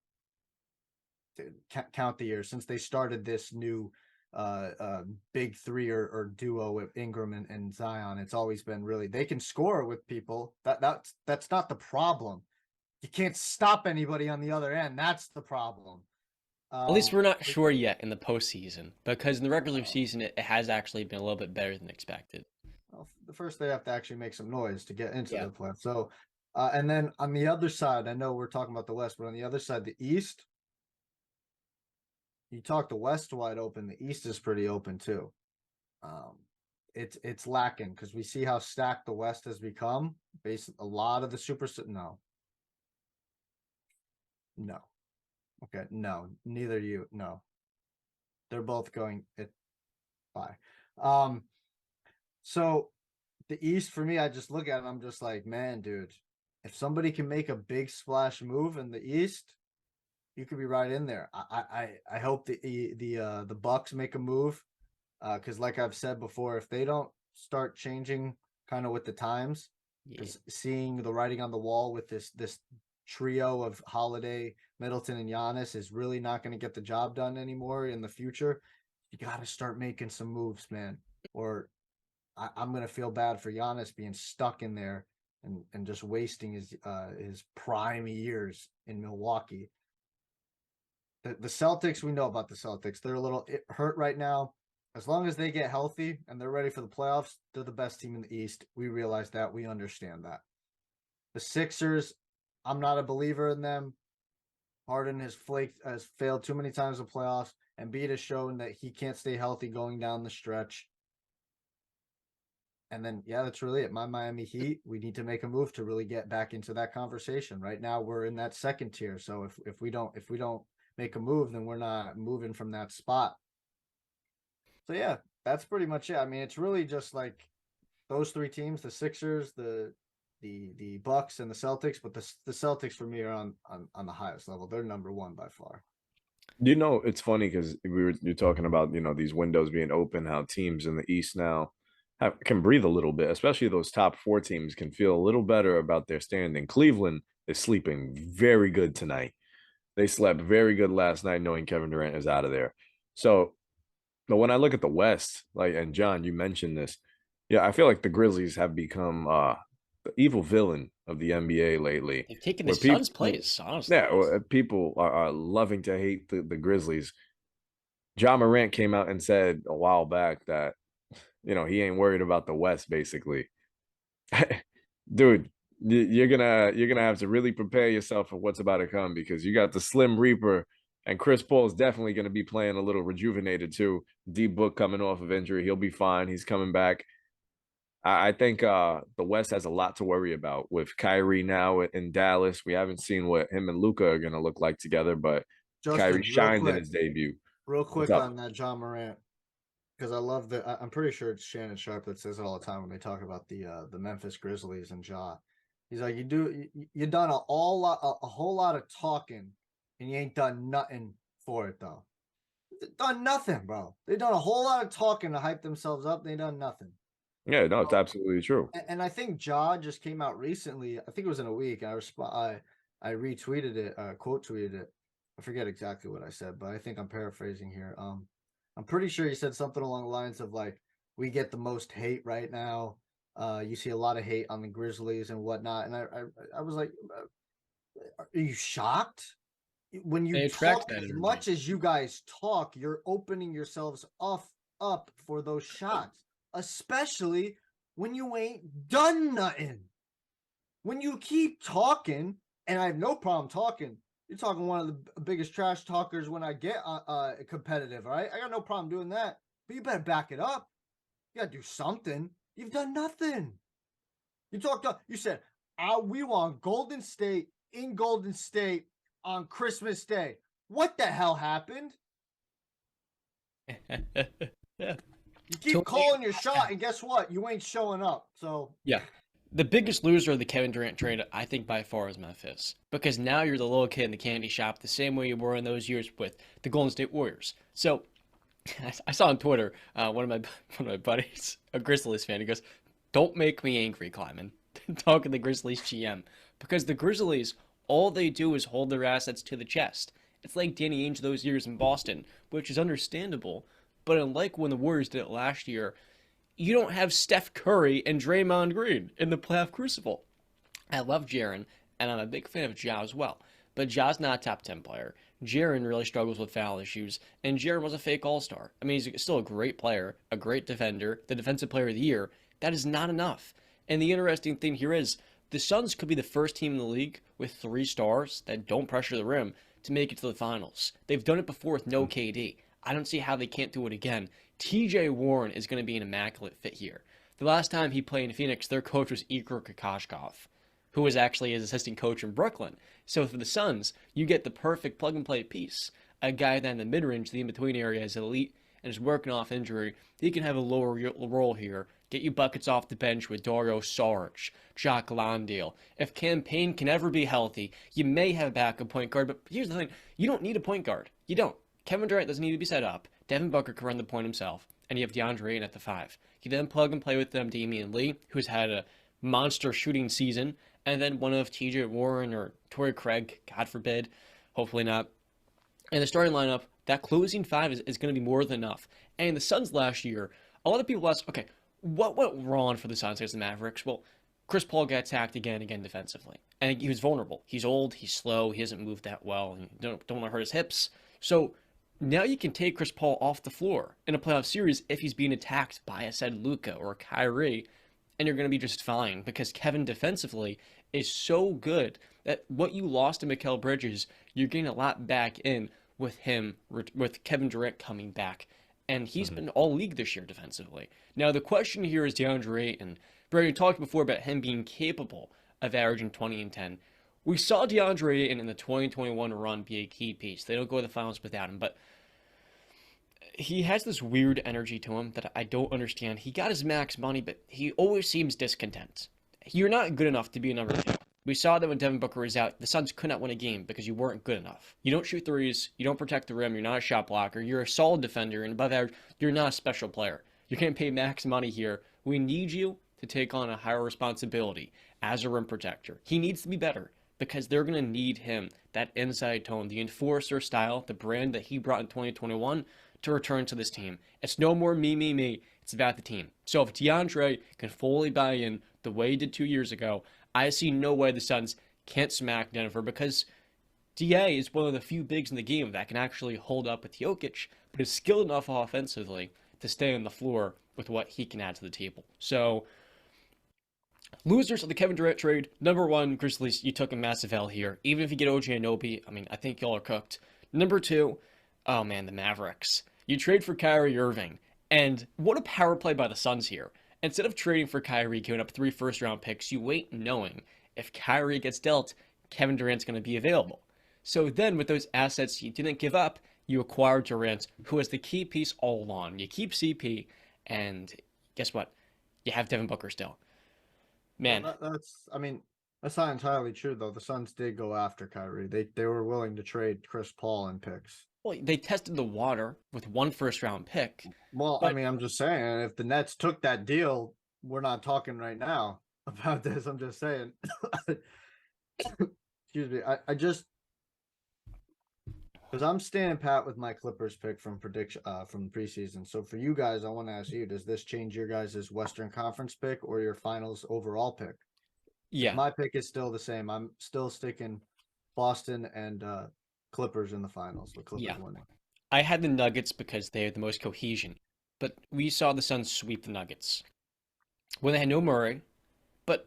count the years since they started this new big 3 or duo with Ingram and Zion. It's always been really, they can score with people. That's not the problem. You can't stop anybody on the other end. That's the problem. At least we're not sure yet in the postseason, because in the regular season, it has actually been a little bit better than expected. Well, the first they have to actually make some noise to get into the playoffs. So, and then on the other side, I know we're talking about the West, but on the other side, the East, you talk the West wide open, the East is pretty open too. It's lacking because we see how stacked the West has become. Based a lot of the no. Okay, no, neither you. No, they're both going it. Bye. So the East for me, I just look at it. I'm just like, man, dude, if somebody can make a big splash move in the East, you could be right in there. I hope the Bucks make a move, because like I've said before, if they don't start changing kind of with the times, seeing the writing on the wall with this trio of Holiday, Middleton, and Giannis is really not going to get the job done anymore in the future, you got to start making some moves, man. Or I'm going to feel bad for Giannis being stuck in there and just wasting his prime years in Milwaukee. The Celtics, we know about the Celtics. They're a little hurt right now. As long as they get healthy and they're ready for the playoffs, they're the best team in the East. We realize that. We understand that. The Sixers, I'm not a believer in them. Harden has failed too many times in the playoffs. Embiid has shown that he can't stay healthy going down the stretch. And then, yeah, that's really it. My Miami Heat, we need to make a move to really get back into that conversation. Right now, we're in that second tier. So if we don't make a move, then we're not moving from that spot. So yeah, that's pretty much it. I mean, it's really just like those three teams: the Sixers, the Bucks, and the Celtics. But the Celtics for me are on the highest level. They're number one by far. You know, it's funny because you're talking about, you know, these windows being open, how teams in the East now can breathe a little bit, especially those top four teams can feel a little better about their standing. Cleveland is sleeping very good tonight. They slept very good last night knowing Kevin Durant is out of there. So, but when I look at the West, like, and John, you mentioned this, yeah, I feel like the Grizzlies have become the evil villain of the NBA lately. They've taken the Suns' place, honestly. Yeah, people are loving to hate the Grizzlies. Ja Morant came out and said a while back that, you know, he ain't worried about the West, basically. Dude, you're gonna have to really prepare yourself for what's about to come, because you got the Slim Reaper, and Chris Paul is definitely going to be playing a little rejuvenated too. D Book coming off of injury, he'll be fine. He's coming back. I think the West has a lot to worry about with Kyrie now in Dallas. We haven't seen what him and Luka are going to look like together, but Justin, Kyrie shined in his debut. Real quick on that Ja Morant, because I love that. I'm pretty sure it's Shannon Sharp that says it all the time when they talk about the Memphis Grizzlies and Ja. He's like, you done a whole lot of talking, and you ain't done nothing for it though. Done nothing, bro. They done a whole lot of talking to hype themselves up. They done nothing. Yeah, no, it's absolutely true. And I think Ja just came out recently. I think it was in a week. I retweeted it, quote tweeted it. I forget exactly what I said, but I think I'm paraphrasing here. I'm pretty sure he said something along the lines of like, we get the most hate right now. You see a lot of hate on the Grizzlies and whatnot. And I was like, are you shocked? When you talk as much as you guys talk, you're opening yourselves up for those shots, especially when you ain't done nothing. When you keep talking, and I have no problem talking, you're talking one of the biggest trash talkers when I get competitive, all right? I got no problem doing that, but you better back it up. You got to do something. You've done nothing. You said, we want Golden State in Golden State on Christmas Day. What the hell happened? You keep calling your shot, and guess what? You ain't showing up. So yeah, the biggest loser of the Kevin Durant trade, I think by far, is Memphis, because now you're the little kid in the candy shop, the same way you were in those years with the Golden State Warriors. So I saw on Twitter one of my buddies, a Grizzlies fan, he goes, "Don't make me angry, Kleiman," talking the Grizzlies GM, because the Grizzlies, all they do is hold their assets to the chest. It's like Danny Ainge those years in Boston, which is understandable. But unlike when the Warriors did it last year, you don't have Steph Curry and Draymond Green in the playoff crucible. I love Jaren, and I'm a big fan of Ja as well. But Ja's not a top 10 player. Jaren really struggles with foul issues, and Jaren was a fake all-star. I mean, he's still a great player, a great defender, the defensive player of the year. That is not enough. And the interesting thing here is, the Suns could be the first team in the league with 3 stars that don't pressure the rim to make it to the finals. They've done it before with no KD. I don't see how they can't do it again. TJ Warren is going to be an immaculate fit here. The last time he played in Phoenix, their coach was Igor Kokoshkov, who was actually his assistant coach in Brooklyn. So for the Suns, you get the perfect plug-and-play piece. A guy that in the mid-range, the in-between area, is elite and is working off injury. He can have a lower role here, get you buckets off the bench with Dario Saric, Jock Landale. If Campaign can ever be healthy, you may have a backup point guard, but here's the thing. You don't need a point guard. You don't. Kevin Durant doesn't need to be set up. Devin Booker can run the point himself, and you have DeAndre Ayton at the 5. You then plug and play with them Damian Lee, who's had a monster shooting season, and then one of TJ Warren or Torrey Craig, God forbid, hopefully not. And the starting lineup, that closing five is going to be more than enough. And the Suns last year, a lot of people ask, okay, what went wrong for the Suns against the Mavericks? Well, Chris Paul got attacked again defensively. And he was vulnerable. He's old, he's slow, he hasn't moved that well, and don't want to hurt his hips. So now you can take Chris Paul off the floor in a playoff series if he's being attacked by a said Luka or Kyrie, and you're going to be just fine because Kevin defensively is so good that what you lost to Mikal Bridges, you're getting a lot back in with him, with Kevin Durant coming back. And he's been all league this year defensively. Now, the question here is DeAndre Ayton. Brady talked before about him being capable of averaging 20 and 10. We saw DeAndre Ayton in the 2021 run be a key piece. They don't go to the finals without him, but he has this weird energy to him that I don't understand. He got his max money, but he always seems discontent. You're not good enough to be a number two. We saw that when Devin Booker was out, the Suns could not win a game because you weren't good enough. You don't shoot threes, you don't protect the rim, you're not a shot blocker, you're a solid defender, and above average, you're not a special player. You're getting paid max money here. We need you to take on a higher responsibility as a rim protector. He needs to be better because they're going to need him, that inside tone, the enforcer style, the brand that he brought in 2021 to return to this team. It's no more me. It's about the team. So if DeAndre can fully buy in the way he did 2 years ago, I see no way the Suns can't smack Denver because DA is one of the few bigs in the game that can actually hold up with Jokic, but is skilled enough offensively to stay on the floor with what he can add to the table. So, losers of the Kevin Durant trade, number one, Grizzlies, you took a massive L here. Even if you get OG Anunoby, I think y'all are cooked. Number two, oh man, the Mavericks. You trade for Kyrie Irving, and what a power play by the Suns here. Instead of trading for Kyrie, giving up 3 first-round picks, you wait knowing if Kyrie gets dealt, Kevin Durant's going to be available. So then, with those assets you didn't give up, you acquired Durant, who was the key piece all along. You keep CP, and guess what? You have Devin Booker still. Man. Well, that's not entirely true, though. The Suns did go after Kyrie. They were willing to trade Chris Paul and picks. Well, they tested the water with 1 first-round pick. Well, but I'm just saying, if the Nets took that deal, we're not talking right now about this. I'm just saying. Excuse me. I just because I'm standing pat with my Clippers pick from prediction from preseason. So for you guys, I want to ask you: does this change your guys' Western Conference pick or your Finals overall pick? Yeah, my pick is still the same. I'm still sticking Boston and Clippers in the finals with Clippers winning. I had the Nuggets because they had the most cohesion, but we saw the Suns sweep the Nuggets when they had no Murray. But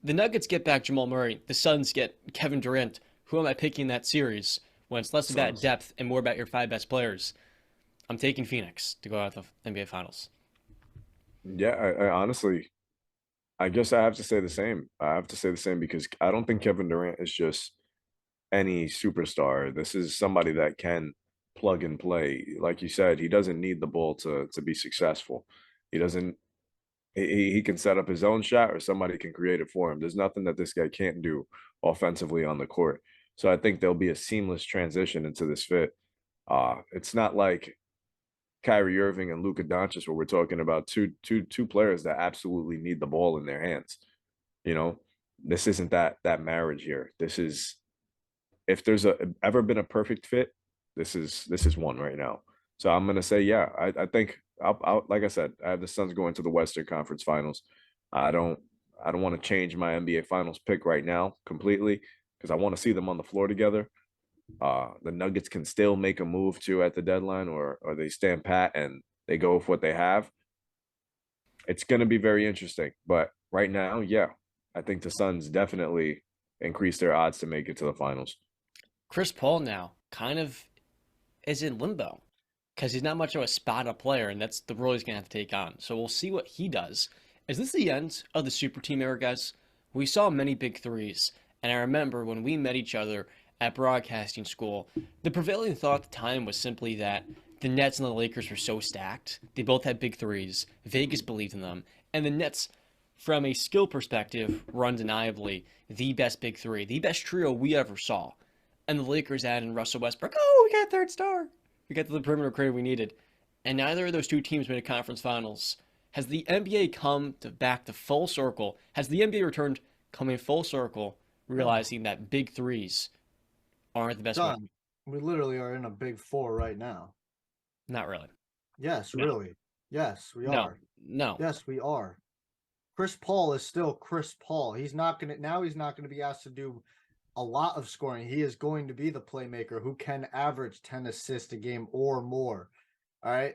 the Nuggets get back Jamal Murray. The Suns get Kevin Durant. Who am I picking in that series when it's less about depth and more about your 5 best players? I'm taking Phoenix to go out the NBA Finals. Yeah, I honestly, I guess I have to say the same. I have to say the same because I don't think Kevin Durant is just any superstar. This is somebody that can plug and play. Like you said, he doesn't need the ball to be successful. He doesn't. He can set up his own shot, or somebody can create it for him. There's nothing that this guy can't do offensively on the court. So I think there'll be a seamless transition into this fit. It's not like Kyrie Irving and Luka Doncic, where we're talking about two players that absolutely need the ball in their hands. You know, this isn't that marriage here. This is, if there's ever been a perfect fit, this is one right now. So I'm gonna say, yeah, I think I'll like I said, I have the Suns going to the Western Conference Finals. I don't want to change my NBA Finals pick right now completely because I want to see them on the floor together. The Nuggets can still make a move too at the deadline, or they stand pat and they go with what they have. It's going to be very interesting, but right now, yeah, I think the Suns definitely increase their odds to make it to the finals. Chris Paul now kind of is in limbo because he's not much of a spot-up player, and that's the role he's going to have to take on. So we'll see what he does. Is this the end of the super team era, guys? We saw many big threes, and I remember when we met each other at broadcasting school, the prevailing thought at the time was simply that the Nets and the Lakers were so stacked. They both had big threes. Vegas believed in them. And the Nets, from a skill perspective, were undeniably the best big three, the best trio we ever saw. And the Lakers added in Russell Westbrook. Oh, we got a third star. We got the perimeter creator we needed. And neither of those two teams made a conference finals. Has the NBA come back to full circle? Has the NBA returned coming full circle, realizing that big threes aren't the best way. John, we literally are in a big four right now. Not really. Yes, No. really. Yes, we No, are. no. Yes, we are. Chris Paul is still Chris Paul. He's not gonna be asked to do a lot of scoring. He is going to be the playmaker who can average 10 assists a game or more. All right.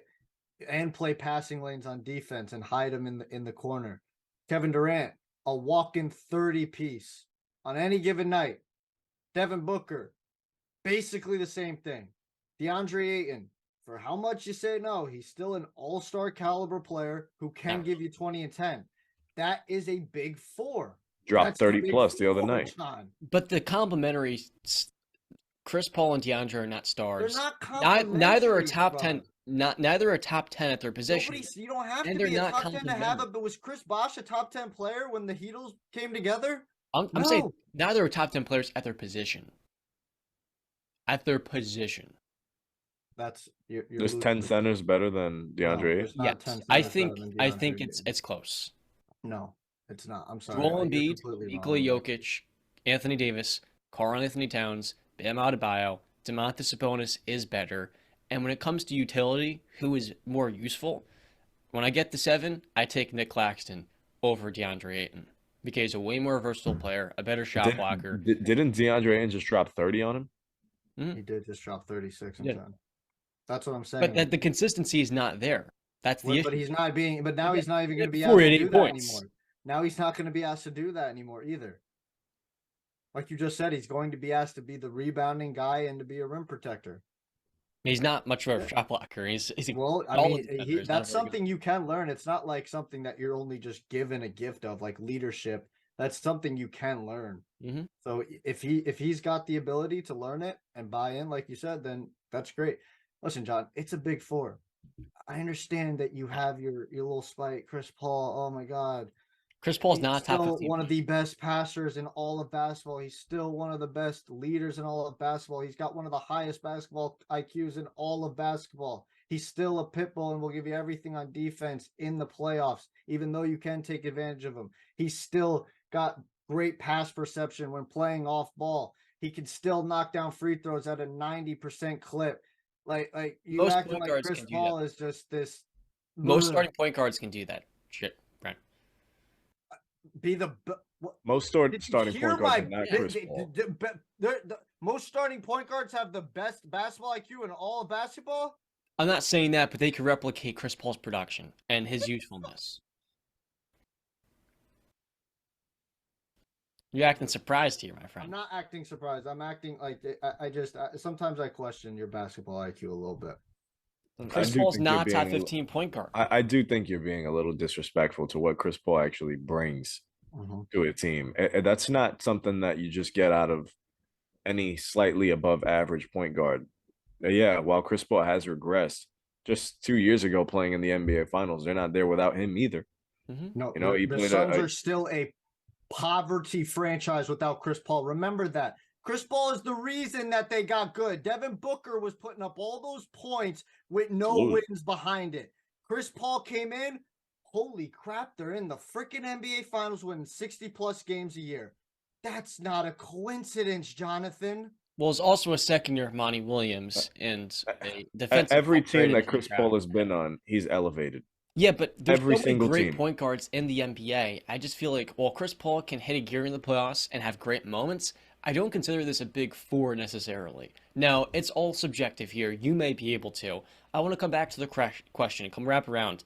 And play passing lanes on defense and hide him in the corner. Kevin Durant, a walk-in 30 piece on any given night. Devin Booker, basically the same thing. DeAndre Ayton, for how much you say no, he's still an all-star caliber player who can give you 20 and 10. That is a big four. Dropped That's 30 big plus the other four, night. John. But the complementary, Chris Paul and DeAndre are not They're stars. not complementary. Neither are top bro. 10. Neither are top 10 at their position. You don't have And to they're be a not top 10 to have complementary. it. But was Chris Bosh a top 10 player when the Heatles came together? I'm No. saying neither are top 10 players at their position. At their position. That's you're There's losing 10 the- centers better than No, DeAndre. there's not 10 Yes, I centers think better than I DeAndre think it's Ayton. close. No, it's not. I'm sorry. Joel You're Embiid, completely Nikola wrong. Jokic, Anthony Davis, Karl Anthony Towns, Bam Adebayo, Domantas Sabonis is better. And when it comes to utility, who is more useful? When I get to 7, I take Nick Claxton over DeAndre Ayton because he's a way more versatile player, a better shot blocker. Didn't DeAndre Ayton just drop 30 on him? He did just drop 36 and Yeah. 10. That's what I'm saying. But the consistency is not there. That's the issue. But he's not being. But now he's not even going to be asked to 48 do that points. anymore. Now he's not going to be asked to do that anymore either. Like you just said, he's going to be asked to be the rebounding guy and to be a rim protector. He's not much of a shot blocker. He's Well, I solid mean, defender. He's not that's very good. something you can learn. It's not like something that you're only just given a gift of, like leadership. That's something you can learn. Mhm. So if he's got the ability to learn it and buy in, like you said, then that's great. Listen, John, it's a big four. I understand that you have your little spite, Chris Paul. Oh my God. Chris Paul's He's not a top still 15 one of player. the best passers in all of basketball. He's still one of the best leaders in all of basketball. He's got one of the highest basketball IQs in all of basketball. He's still a pit bull and will give you everything on defense in the playoffs, even though you can take advantage of him. He's still got great pass perception when playing off ball. He can still knock down free throws at a 90% clip. Like you Most acting point like guards Chris can do Paul is just this. Most Ugh. starting point guards can do that. Shit, Brent. Be the Most Did you starting hear point guards are my- not Chris Paul. the most starting point guards have the best basketball IQ in all of basketball? I'm not saying that, but they could replicate Chris Paul's production and his usefulness. You're acting surprised here, my I'm friend. not acting surprised. I'm acting like sometimes I question your basketball IQ a little bit. Chris do Paul's think you're not a top being a- 15 point guard. I do think you're being a little disrespectful to what Chris Paul actually brings to a team. That's not something that you just get out of any slightly above average point guard. Yeah, while Chris Paul has regressed, just 2 years ago playing in the NBA Finals, they're not there without him either. No, You know, he the played Suns are still a poverty franchise without Chris Paul. Remember that. Chris Paul is the reason that they got good. Devin Booker was putting up all those points with no Absolutely. wins behind it. Chris Paul came in. Holy crap, they're in the freaking NBA Finals winning 60-plus games a year. That's not a coincidence, Jonathan. Well, it's also a second year of Monty Williams and a defensive. Every team upgrade that if Chris you're Paul proud. has been on, he's elevated. Yeah, but there's every so many single great team. point guards in the NBA. I just feel like, while Chris Paul can hit a gear in the playoffs and have great moments, I don't consider this a big four necessarily. Now, it's all subjective here. You may be able to. I want to come back to the question and come wrap around.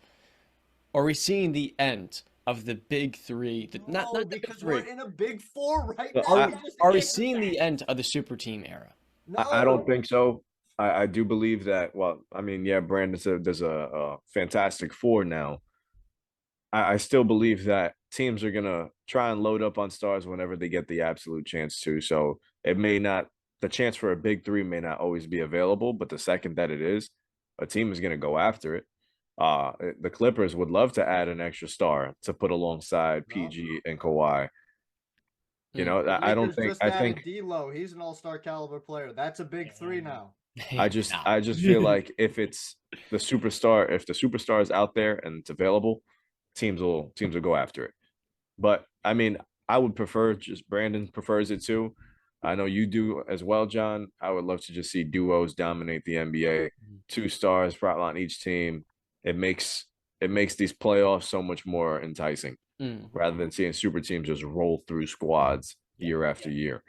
Are we seeing the end of the big three? Not the big because three. we're in a big four right So now. Are we seeing the end of the super team era? No. I don't think so. I do believe that. Well, I mean, yeah, Brandon said there's a fantastic four now. I still believe that teams are gonna try and load up on stars whenever they get the absolute chance to. So it may not, the chance for a big three may not always be available, but the second that it is, a team is gonna go after it. The Clippers would love to add an extra star to put alongside PG and Kawhi. You know, I don't think. I think D'Lo. He's an all-star caliber player. That's a big three now. I just feel like if it's the superstar, if the superstar is out there and it's available, teams will go after it. But I mean, I would prefer just Brandon prefers it too. I know you do as well, John. I would love to just see duos dominate the NBA. Mhm. 2 stars spotlight on each team. It makes these playoffs so much more enticing Mm, rather than seeing super teams just roll through squads yeah. year after year.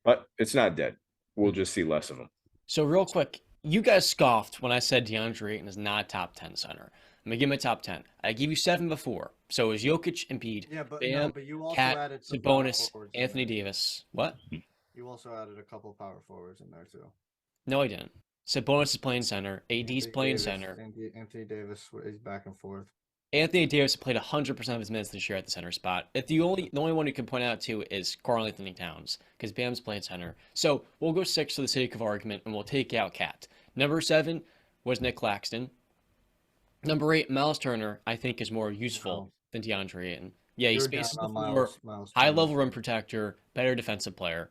But it's not dead. We'll Mhm. just see less of them. So real quick, you guys scoffed when I said DeAndre Ayton is not a top 10 center. I'm gonna give him a top 10. I gave you 7 before. So it was Jokic, Embiid, Yeah, but no, Bam, but you also Cat, added some power Sabonis, forwards in Anthony there. Davis. What? You also added a couple power forwards in there too. No, I didn't. Sabonis is playing center. AD's Anthony playing Davis, center. Anthony Davis is back and forth. Anthony Davis played 100% of his minutes this year at the center spot. If the only one you can point out to is Karl Anthony Towns because Bam's playing center. So we'll go 6 for the sake of argument, and we'll take out Cat. Number 7 was Nick Claxton. Number 8, Miles Turner, I think is more useful No. than DeAndre Ayton. Yeah, he You're down spaces the on floor, Miles high Turner. level rim protector, better defensive player.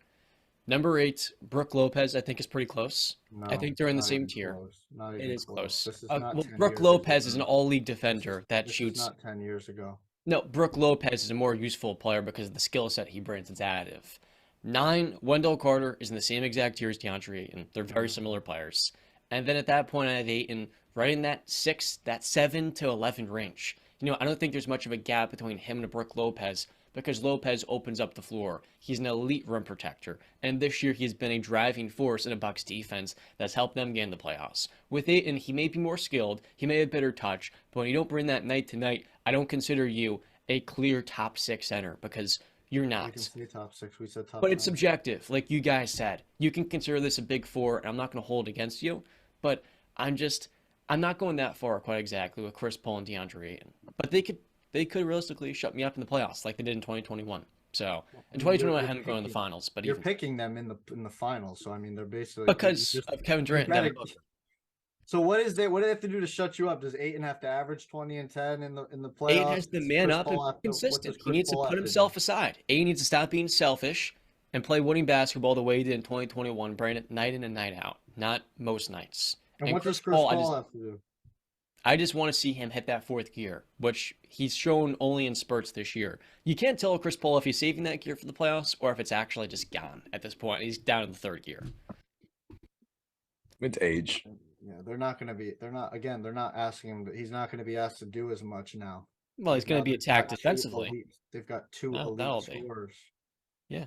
Number 8, Brooke Lopez, I think is pretty close. I No, think they're in the not same even tier. close. Not It even is close. close. This is Well, not 10 Brooke years Lopez ago. is an all-league This defender that this shoots. is not 10 years ago. No, Brooke Lopez is a more useful player because of the skill set he brings. It's additive. 9, Wendell Carter is in the same exact tier as DeAndre Ayton. They're very similar players. And then at that point, I have Ayton right in that 7 to 11 range. I don't think there's much of a gap between him and Brooke Lopez because Lopez opens up the floor. He's an elite rim protector, and this year he's been a driving force in a Bucks defense that's helped them get in the playoffs. With Ayton, he may be more skilled, he may have better touch, but when you don't bring that night to night, I don't consider you a clear top 6 center because you're We can not. say top 6. We said top But 10. it's subjective, like you guys said. You can consider this a big 4, and I'm not going to hold against you, but I'm not going that far quite exactly with Chris Paul and DeAndre Ayton. But they could realistically shut me up in the playoffs like they did in 2021. So in 2021, I hadn't gone in the finals, but You're even picking them in the finals, so I mean they're basically because of Kevin Durant and Devin Booker. So what do they have to do to shut you up? Does Ayton have to average 20 and 10 in the playoffs? Ayton has to man Chris up and Paul be have to- what does consistent. He Chris needs to Paul put have to himself do? aside. Ayton needs to stop being selfish and play winning basketball the way he did in 2021, bring it night in and night out, not most nights. And And what does Chris Paul, have to do? I just want to see him hit that 4th gear, which he's shown only in spurts this year. You can't tell Chris Paul if he's saving that gear for the playoffs or if it's actually just gone at this point. He's down in the 3rd gear. It's age. Yeah, they're not asking him. He's not going to be asked to do as much now. Well, he's going to be attacked defensively. They've got 2 that'll elite be. scorers. Yeah.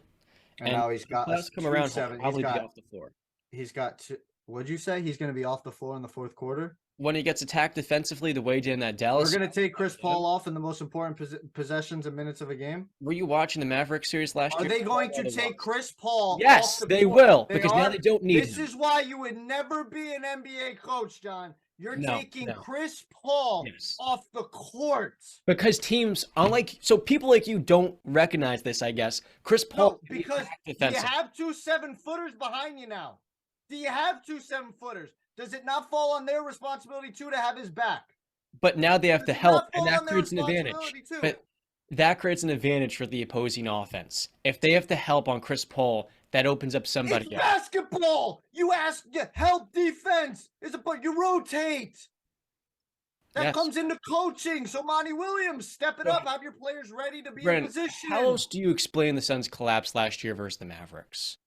And now he's got playoffs come around, he'll probably be off the floor. He's got two. What'd you say? He's going to be off the floor in the 4th quarter? When he gets attacked defensively the way he did in that Dallas. We're going to take Chris Paul off in the most important possessions and minutes of a game? Were you watching the Mavericks series last year? Are they going to take Chris Paul Yes, off they court? will, They because are? now they don't need This him. is why you would never be an NBA coach, John. You're taking Chris Paul off the court. Because teams, so people like you don't recognize this, I guess. Chris Paul. No, because do you have 2 7-footers behind you now? Do you have 2 7-footers? Does it not fall on their responsibility too to have his back? But now they have to help, and that creates an advantage. Too? But that creates an advantage for the opposing offense. If they have to help on Chris Paul, that opens up somebody it's else. Basketball. You ask, help defense. You rotate. That comes into coaching. So Monty Williams, step it up. Have your players ready to be in position. How else do you explain the Suns' collapse last year versus the Mavericks?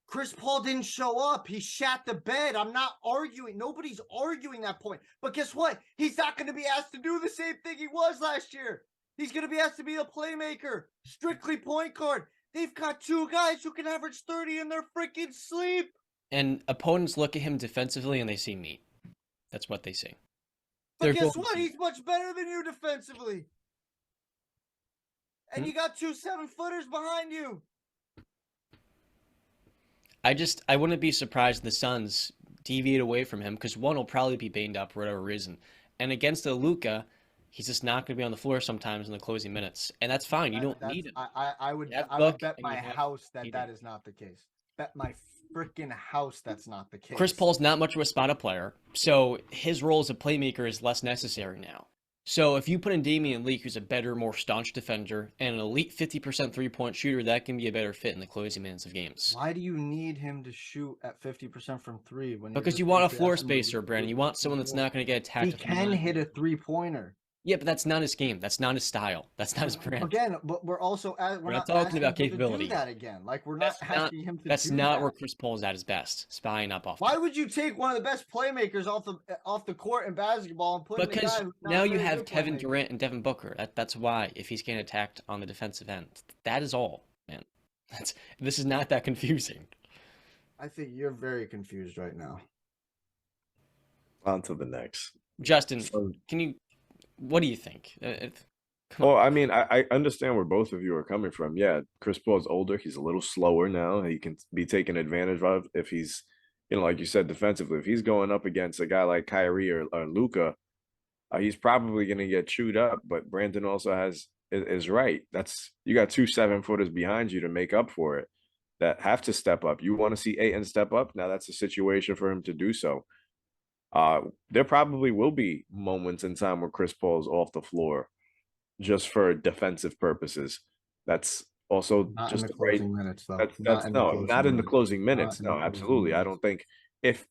Chris Paul didn't show up. He shat the bed. I'm not arguing. Nobody's arguing that point. But guess what? He's not going to be asked to do the same thing he was last year. He's going to be asked to be a playmaker, strictly point guard. They've got 2 guys who can average 30 in their freaking sleep. And opponents look at him defensively and they see meat. That's what they see. But guess what? He's much better than you defensively. And you got 2 7-footers behind you. I wouldn't be surprised if the Suns deviate away from him because one will probably be banged up for whatever reason. And against the Luka, he's just not going to be on the floor sometimes in the closing minutes. And that's fine. You don't need him. I would bet my house that is not the case. Bet my freaking house that's not the case. Chris Paul's not much of a spot-up player, so his role as a playmaker is less necessary now. So if you put in Damian Lee, who's a better, more staunch defender, and an elite 50% three-point shooter, that can be a better fit in the closing minutes of games. Why do you need him to shoot at 50% from 3? Because you want a floor spacer, Brandon. You want someone that's not going to get attacked. He can hit a 3-pointer. Yeah, but that's not his game. That's not his style. That's not his brand. Again, but we're also we're We're not not talking asking about him to do capability that here. again. Like we're not asking him to That's do not that. where Chris Paul is at his best, spying up off. Why would you take one of the best playmakers off the court in basketball and put in a Because guy who's not now a you very have good Kevin playmaker? Durant and Devin Booker. That's why. If he's getting attacked on the defensive end, that is all, man. This is not that confusing. I think you're very confused right now. On to the next. Justin, So, what do you think? Come well, on. I mean, I understand where both of you are coming from. Yeah, Chris Paul's older. He's a little slower now. He can be taken advantage of if he's, like you said, defensively. If he's going up against a guy like Kyrie or Luca, he's probably going to get chewed up. But Brandon also is right. You got 2 7-footers behind you to make up for it that have to step up. You want to see Ayton step up? Now that's a situation for him to do so. There probably will be moments in time where Chris Paul's off the floor just for defensive purposes. That's also Not in just the the right. closing minutes, though. That's no, not in the closing Not minutes. in No, the closing absolutely. I minutes. don't think if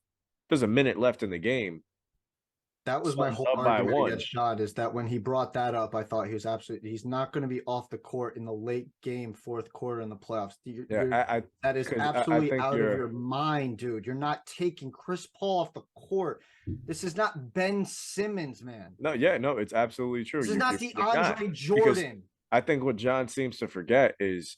there's a minute left in the game, That was my Suns whole up by argument one. against Shad, is that when he brought that up, I thought he's not going to be off the court in the late game, fourth quarter in the playoffs. Yeah, That is 'cause I absolutely think out of your mind, dude. You're not taking Chris Paul off the court. This is not Ben Simmons, man. No, yeah, no, it's absolutely true. This is not You the forgot Andre because Jordan. I think what John seems to forget is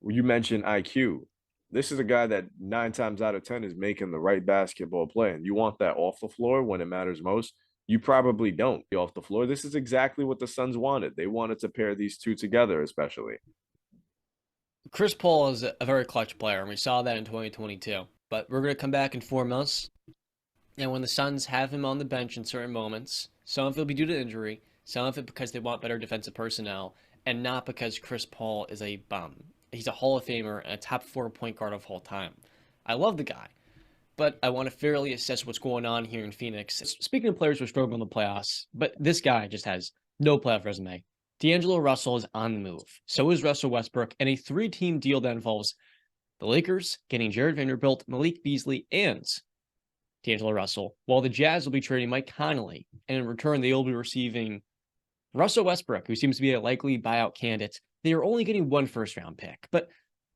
you mentioned IQ. This is a guy that 9 times out of 10 is making the right basketball play. And you want that off the floor when it matters most. You probably don't be off the floor. This is exactly what the Suns wanted. They wanted to pair these two together, especially. Chris Paul is a very clutch player, and we saw that in 2022. But we're going to come back in 4 months, and when the Suns have him on the bench in certain moments, some of it will be due to injury, some of it because they want better defensive personnel, and not because Chris Paul is a bum. He's a Hall of Famer and a top 4 point guard of all time. I love the guy, but I want to fairly assess what's going on here in Phoenix. Speaking of players who are struggling in the playoffs, but this guy just has no playoff resume. D'Angelo Russell is on the move. So is Russell Westbrook, and a 3-team deal that involves the Lakers getting Jared Vanderbilt, Malik Beasley, and D'Angelo Russell, while the Jazz will be trading Mike Conley, and in return they will be receiving Russell Westbrook, who seems to be a likely buyout candidate. They are only getting 1 first-round pick, but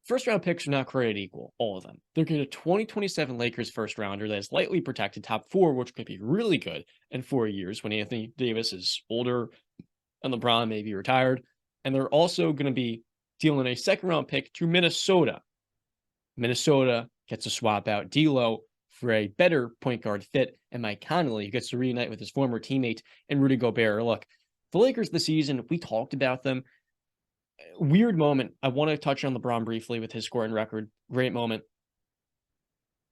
first-round picks are not created equal, all of them. They're getting a 2027 Lakers first-rounder that is lightly protected, top 4, which could be really good in 4 years when Anthony Davis is older and LeBron may be retired. And they're also going to be dealing a second-round pick to Minnesota. Minnesota gets to swap out D'Lo for a better point guard fit, and Mike Conley gets to reunite with his former teammate and Rudy Gobert. Look, the Lakers this season, we talked about them. Weird moment. I want to touch on LeBron briefly with his scoring record. Great moment.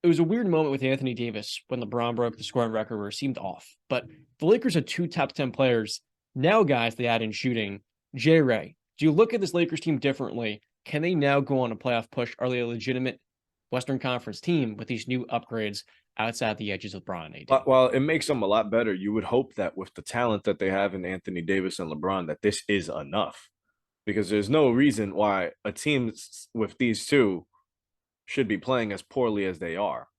It was a weird moment with Anthony Davis when LeBron broke the scoring record where it seemed off. But the Lakers had 2 top 10 players. Now, guys, they add in shooting. J-Ray, do you look at this Lakers team differently? Can they now go on a playoff push? Are they a legitimate Western Conference team with these new upgrades outside the edges of LeBron and AD? Well, it makes them a lot better. You would hope that with the talent that they have in Anthony Davis and LeBron, that this is enough. Because there's no reason why a team with these two should be playing as poorly as they are.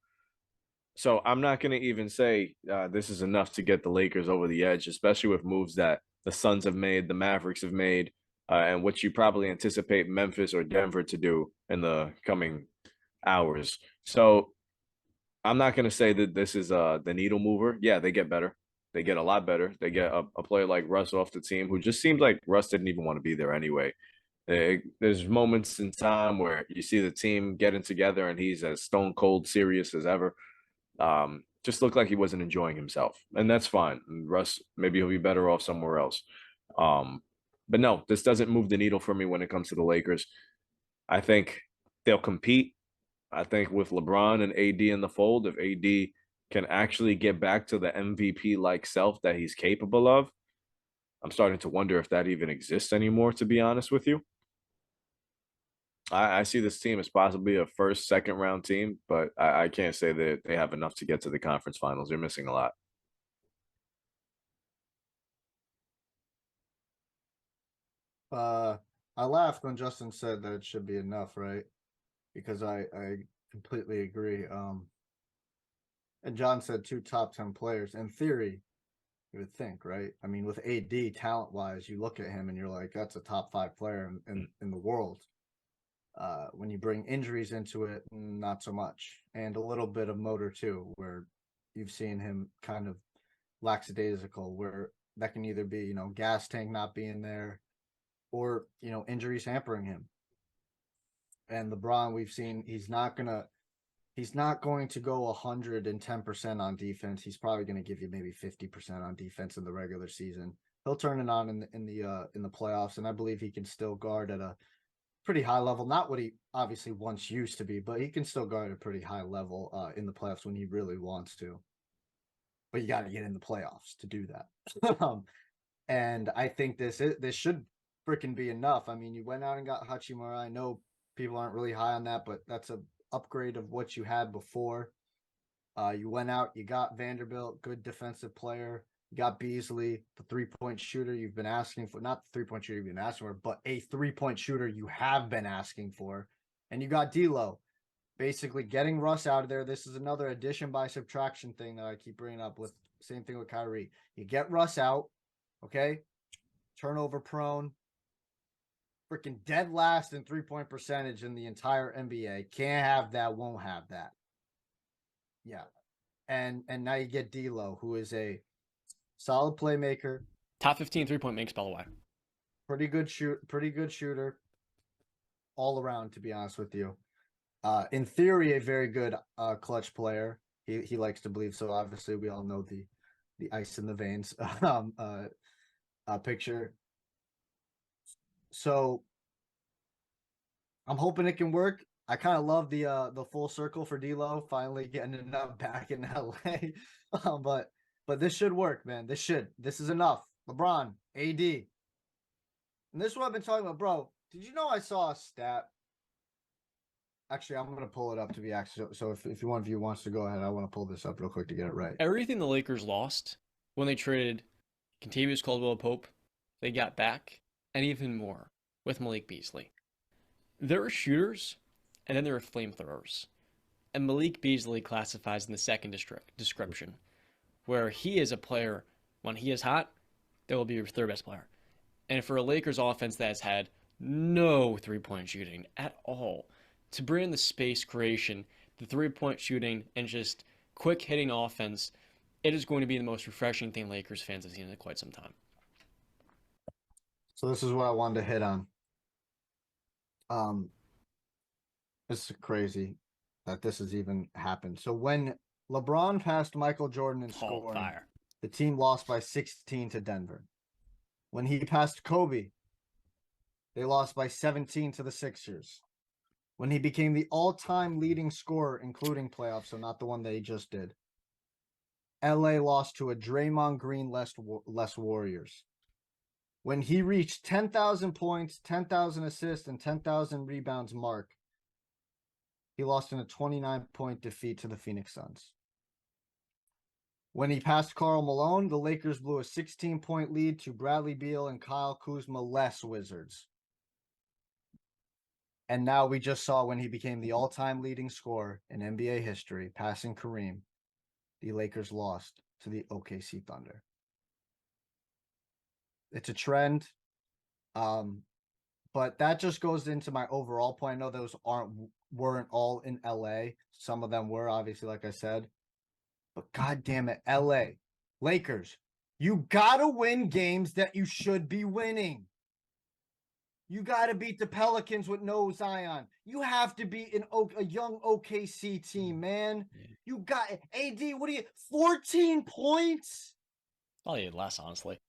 So I'm not going to even say this is enough to get the Lakers over the edge, especially with moves that the Suns have made, the Mavericks have made, and what you probably anticipate Memphis or Denver to do in the coming hours. So I'm not going to say that this is the needle mover. Yeah, they get better. They get a lot better. They get a player like Russ off the team who just seems like Russ didn't even want to be there anyway. There's moments in time where you see the team getting together and he's as stone cold serious as ever. Just looked like he wasn't enjoying himself, and that's fine. And Russ, maybe he'll be better off somewhere else. But no, this doesn't move the needle for me when it comes to the Lakers. I think they'll compete. I think with LeBron and AD in the fold, if AD can actually get back to the MVP like self that he's capable of, I'm starting to wonder if that even exists anymore, to be honest with you. I see this team as possibly a first, second round team, but I can't say that they have enough to get to the conference finals. They're missing a lot. I laughed when Justin said that it should be enough, right? Because I completely agree. And John said 2 top 10 players. In theory, You would think, right? I mean, with AD talent-wise, you look at him and you're like, that's a top 5 player in the world. When you bring injuries into it, not so much, and a little bit of motor too, where you've seen him kind of lackadaisical, where that can either be, gas tank not being there, or injuries hampering him. And LeBron, we've seen he's not going to go 110% on defense. He's probably going to give you maybe 50% on defense in the regular season. He'll turn it on in the playoffs, and I believe he can still guard at a pretty high level. Not what he obviously once used to be, but he can still guard at a pretty high level in the playoffs when he really wants to. But you got to get in the playoffs to do that. And I think this should freaking be enough. I mean, you went out and got Hachimura. I know people aren't really high on that, but that's a upgrade of what you had before. You went out, you got Vanderbilt, good defensive player. You got Beasley, the 3-point shooter you've been asking for. Not the 3-point shooter you've been asking for, but a 3-point shooter you have been asking for. And you got D'Lo, basically getting Russ out of there. This is another addition by subtraction thing that I keep bringing up with. Same thing with Kyrie. You get Russ out, okay? Turnover prone. Freaking dead last in 3-point percentage in the entire NBA. Can't have that, won't have that. Yeah. And now you get D'Lo, who is a solid playmaker. Top 15 3-point makes, by the way. Pretty good shooter all around, to be honest with you. In theory, a very good clutch player. He likes to believe so. Obviously, we all know the ice in the veins picture. So I'm hoping it can work. I kind of love the full circle for D'Lo finally getting enough back in LA. But this should work, man. This is enough. LeBron, AD. And this is what I've been talking about, bro. Did you know I saw a stat? Actually, I'm gonna pull it up to be actually. So if one of you wants to go ahead, I want to pull this up real quick to get it right. Everything the Lakers lost when they traded Kentavious Caldwell-Pope, they got back, and even more with Malik Beasley. There are shooters, and then there are flamethrowers. And Malik Beasley classifies in the second description, where he is a player, when he is hot, they will be your third best player. And for a Lakers offense that has had no 3-point shooting at all, to bring in the space creation, the 3-point shooting, and just quick hitting offense, it is going to be the most refreshing thing Lakers fans have seen in quite some time. So this is what I wanted to hit on. This is crazy that this has even happened. So when LeBron passed Michael Jordan in scoring, the team lost by 16 to Denver. When he passed Kobe, they lost by 17 to the Sixers. When he became the all-time leading scorer, including playoffs, so not the one that he just did, LA lost to a Draymond Green less Warriors. When he reached 10,000 points, 10,000 assists, and 10,000 rebounds mark, he lost in a 29-point defeat to the Phoenix Suns. When he passed Karl Malone, the Lakers blew a 16-point lead to Bradley Beal and Kyle Kuzma less Wizards. And now we just saw when he became the all-time leading scorer in NBA history, passing Kareem, the Lakers lost to the OKC Thunder. It's a trend. But that just goes into my overall point. I know those weren't all in LA. Some of them were, obviously, like I said. But God damn it, LA, Lakers, you gotta win games that you should be winning. You gotta beat the Pelicans with no Zion. You have to beat a young OKC team, man. You got AD. What do you? 14 points. Probably less, honestly.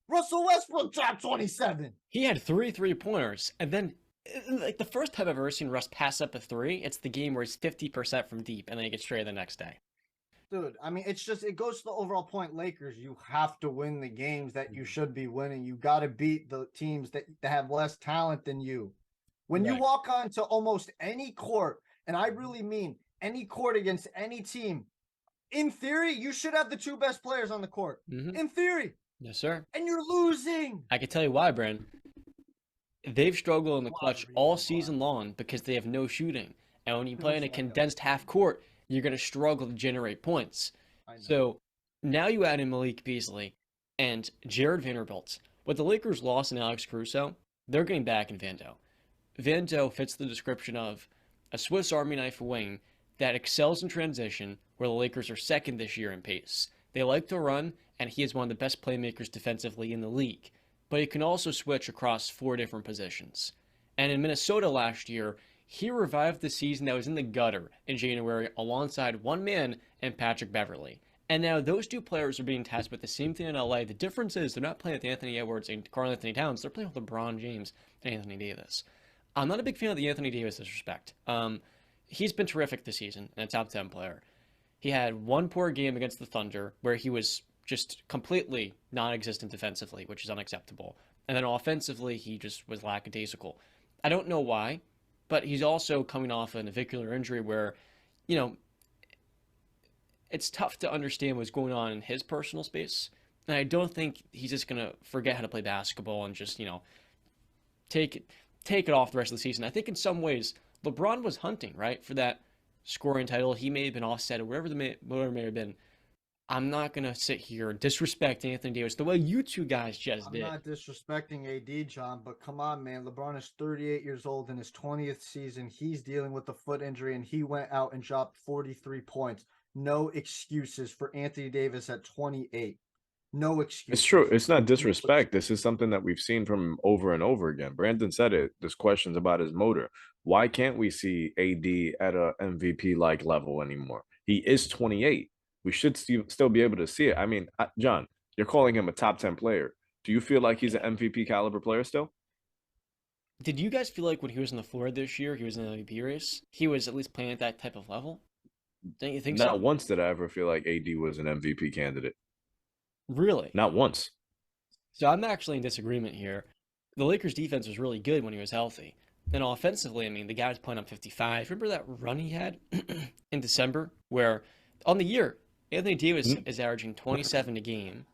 Russell Westbrook dropped 27. He had 3 3-pointers, and then, like, the first time I've ever seen Russ pass up a 3, it's the game where he's 50% from deep, and then he gets traded the next day. Dude, I mean, it goes to the overall point. Lakers, you have to win the games that you should be winning. You got to beat the teams that have less talent than you. When you walk onto almost any court, and I really mean any court against any team, in theory, you should have the 2 best players on the court. Mm-hmm. In theory. Yes, sir. And you're losing. I can tell you why, Brandon. They've struggled in the clutch all season long because they have no shooting. And when you play in a condensed half court, you're going to struggle to generate points. So Now you add in Malik Beasley and Jared Vanderbilt. With the Lakers lost in Alex Caruso, they're getting back in Vando. Vando fits the description of a Swiss Army knife wing that excels in transition, where the Lakers are second this year in pace. They like to run, and he is one of the best playmakers defensively in the league. But he can also switch across 4 different positions. And in Minnesota last year, he revived the season that was in the gutter in January alongside one man and Patrick Beverley. And now those two players are being tasked with the same thing in LA. The difference is they're not playing with Anthony Edwards and Karl-Anthony Towns. They're playing with LeBron James and Anthony Davis. I'm not a big fan of the Anthony Davis disrespect. He's been terrific this season and a top 10 player. He had one poor game against the Thunder where he was just completely non existent defensively, which is unacceptable. And then offensively, he just was lackadaisical. I don't know why, but he's also coming off a navicular injury where, you know, it's tough to understand what's going on in his personal space. And I don't think he's just going to forget how to play basketball and just, take it take it off the rest of the season. I think in some ways LeBron was hunting, right, for that scoring title. He may have been offset or whatever may have been. I'm not gonna sit here and disrespect Anthony Davis the way you two guys just I'm did. not disrespecting AD, John, but come on, man. LeBron is 38 years old in his 20th season. He's dealing with a foot injury, and he went out and dropped 43 points. No excuses for Anthony Davis at 28. No excuses. It's true. It's not disrespect. This is something that we've seen from him over and over again. Brandon said it. There's questions about his motor. Why can't we see AD at a MVP like level anymore? He is 28. We should still be able to see it. I mean, John, you're calling him a top 10 player. Do you feel like he's an MVP caliber player still? Did you guys feel like when he was on the floor this year, he was in the MVP race? He was at least playing at that type of level? Don't you think so? Not once did I ever feel like AD was an MVP candidate. Really? Not once. So I'm actually in disagreement here. The Lakers defense was really good when he was healthy. And offensively, I mean, the guy was putting up 55. Remember that run he had in December where on the year, Anthony Davis is averaging 27 a game.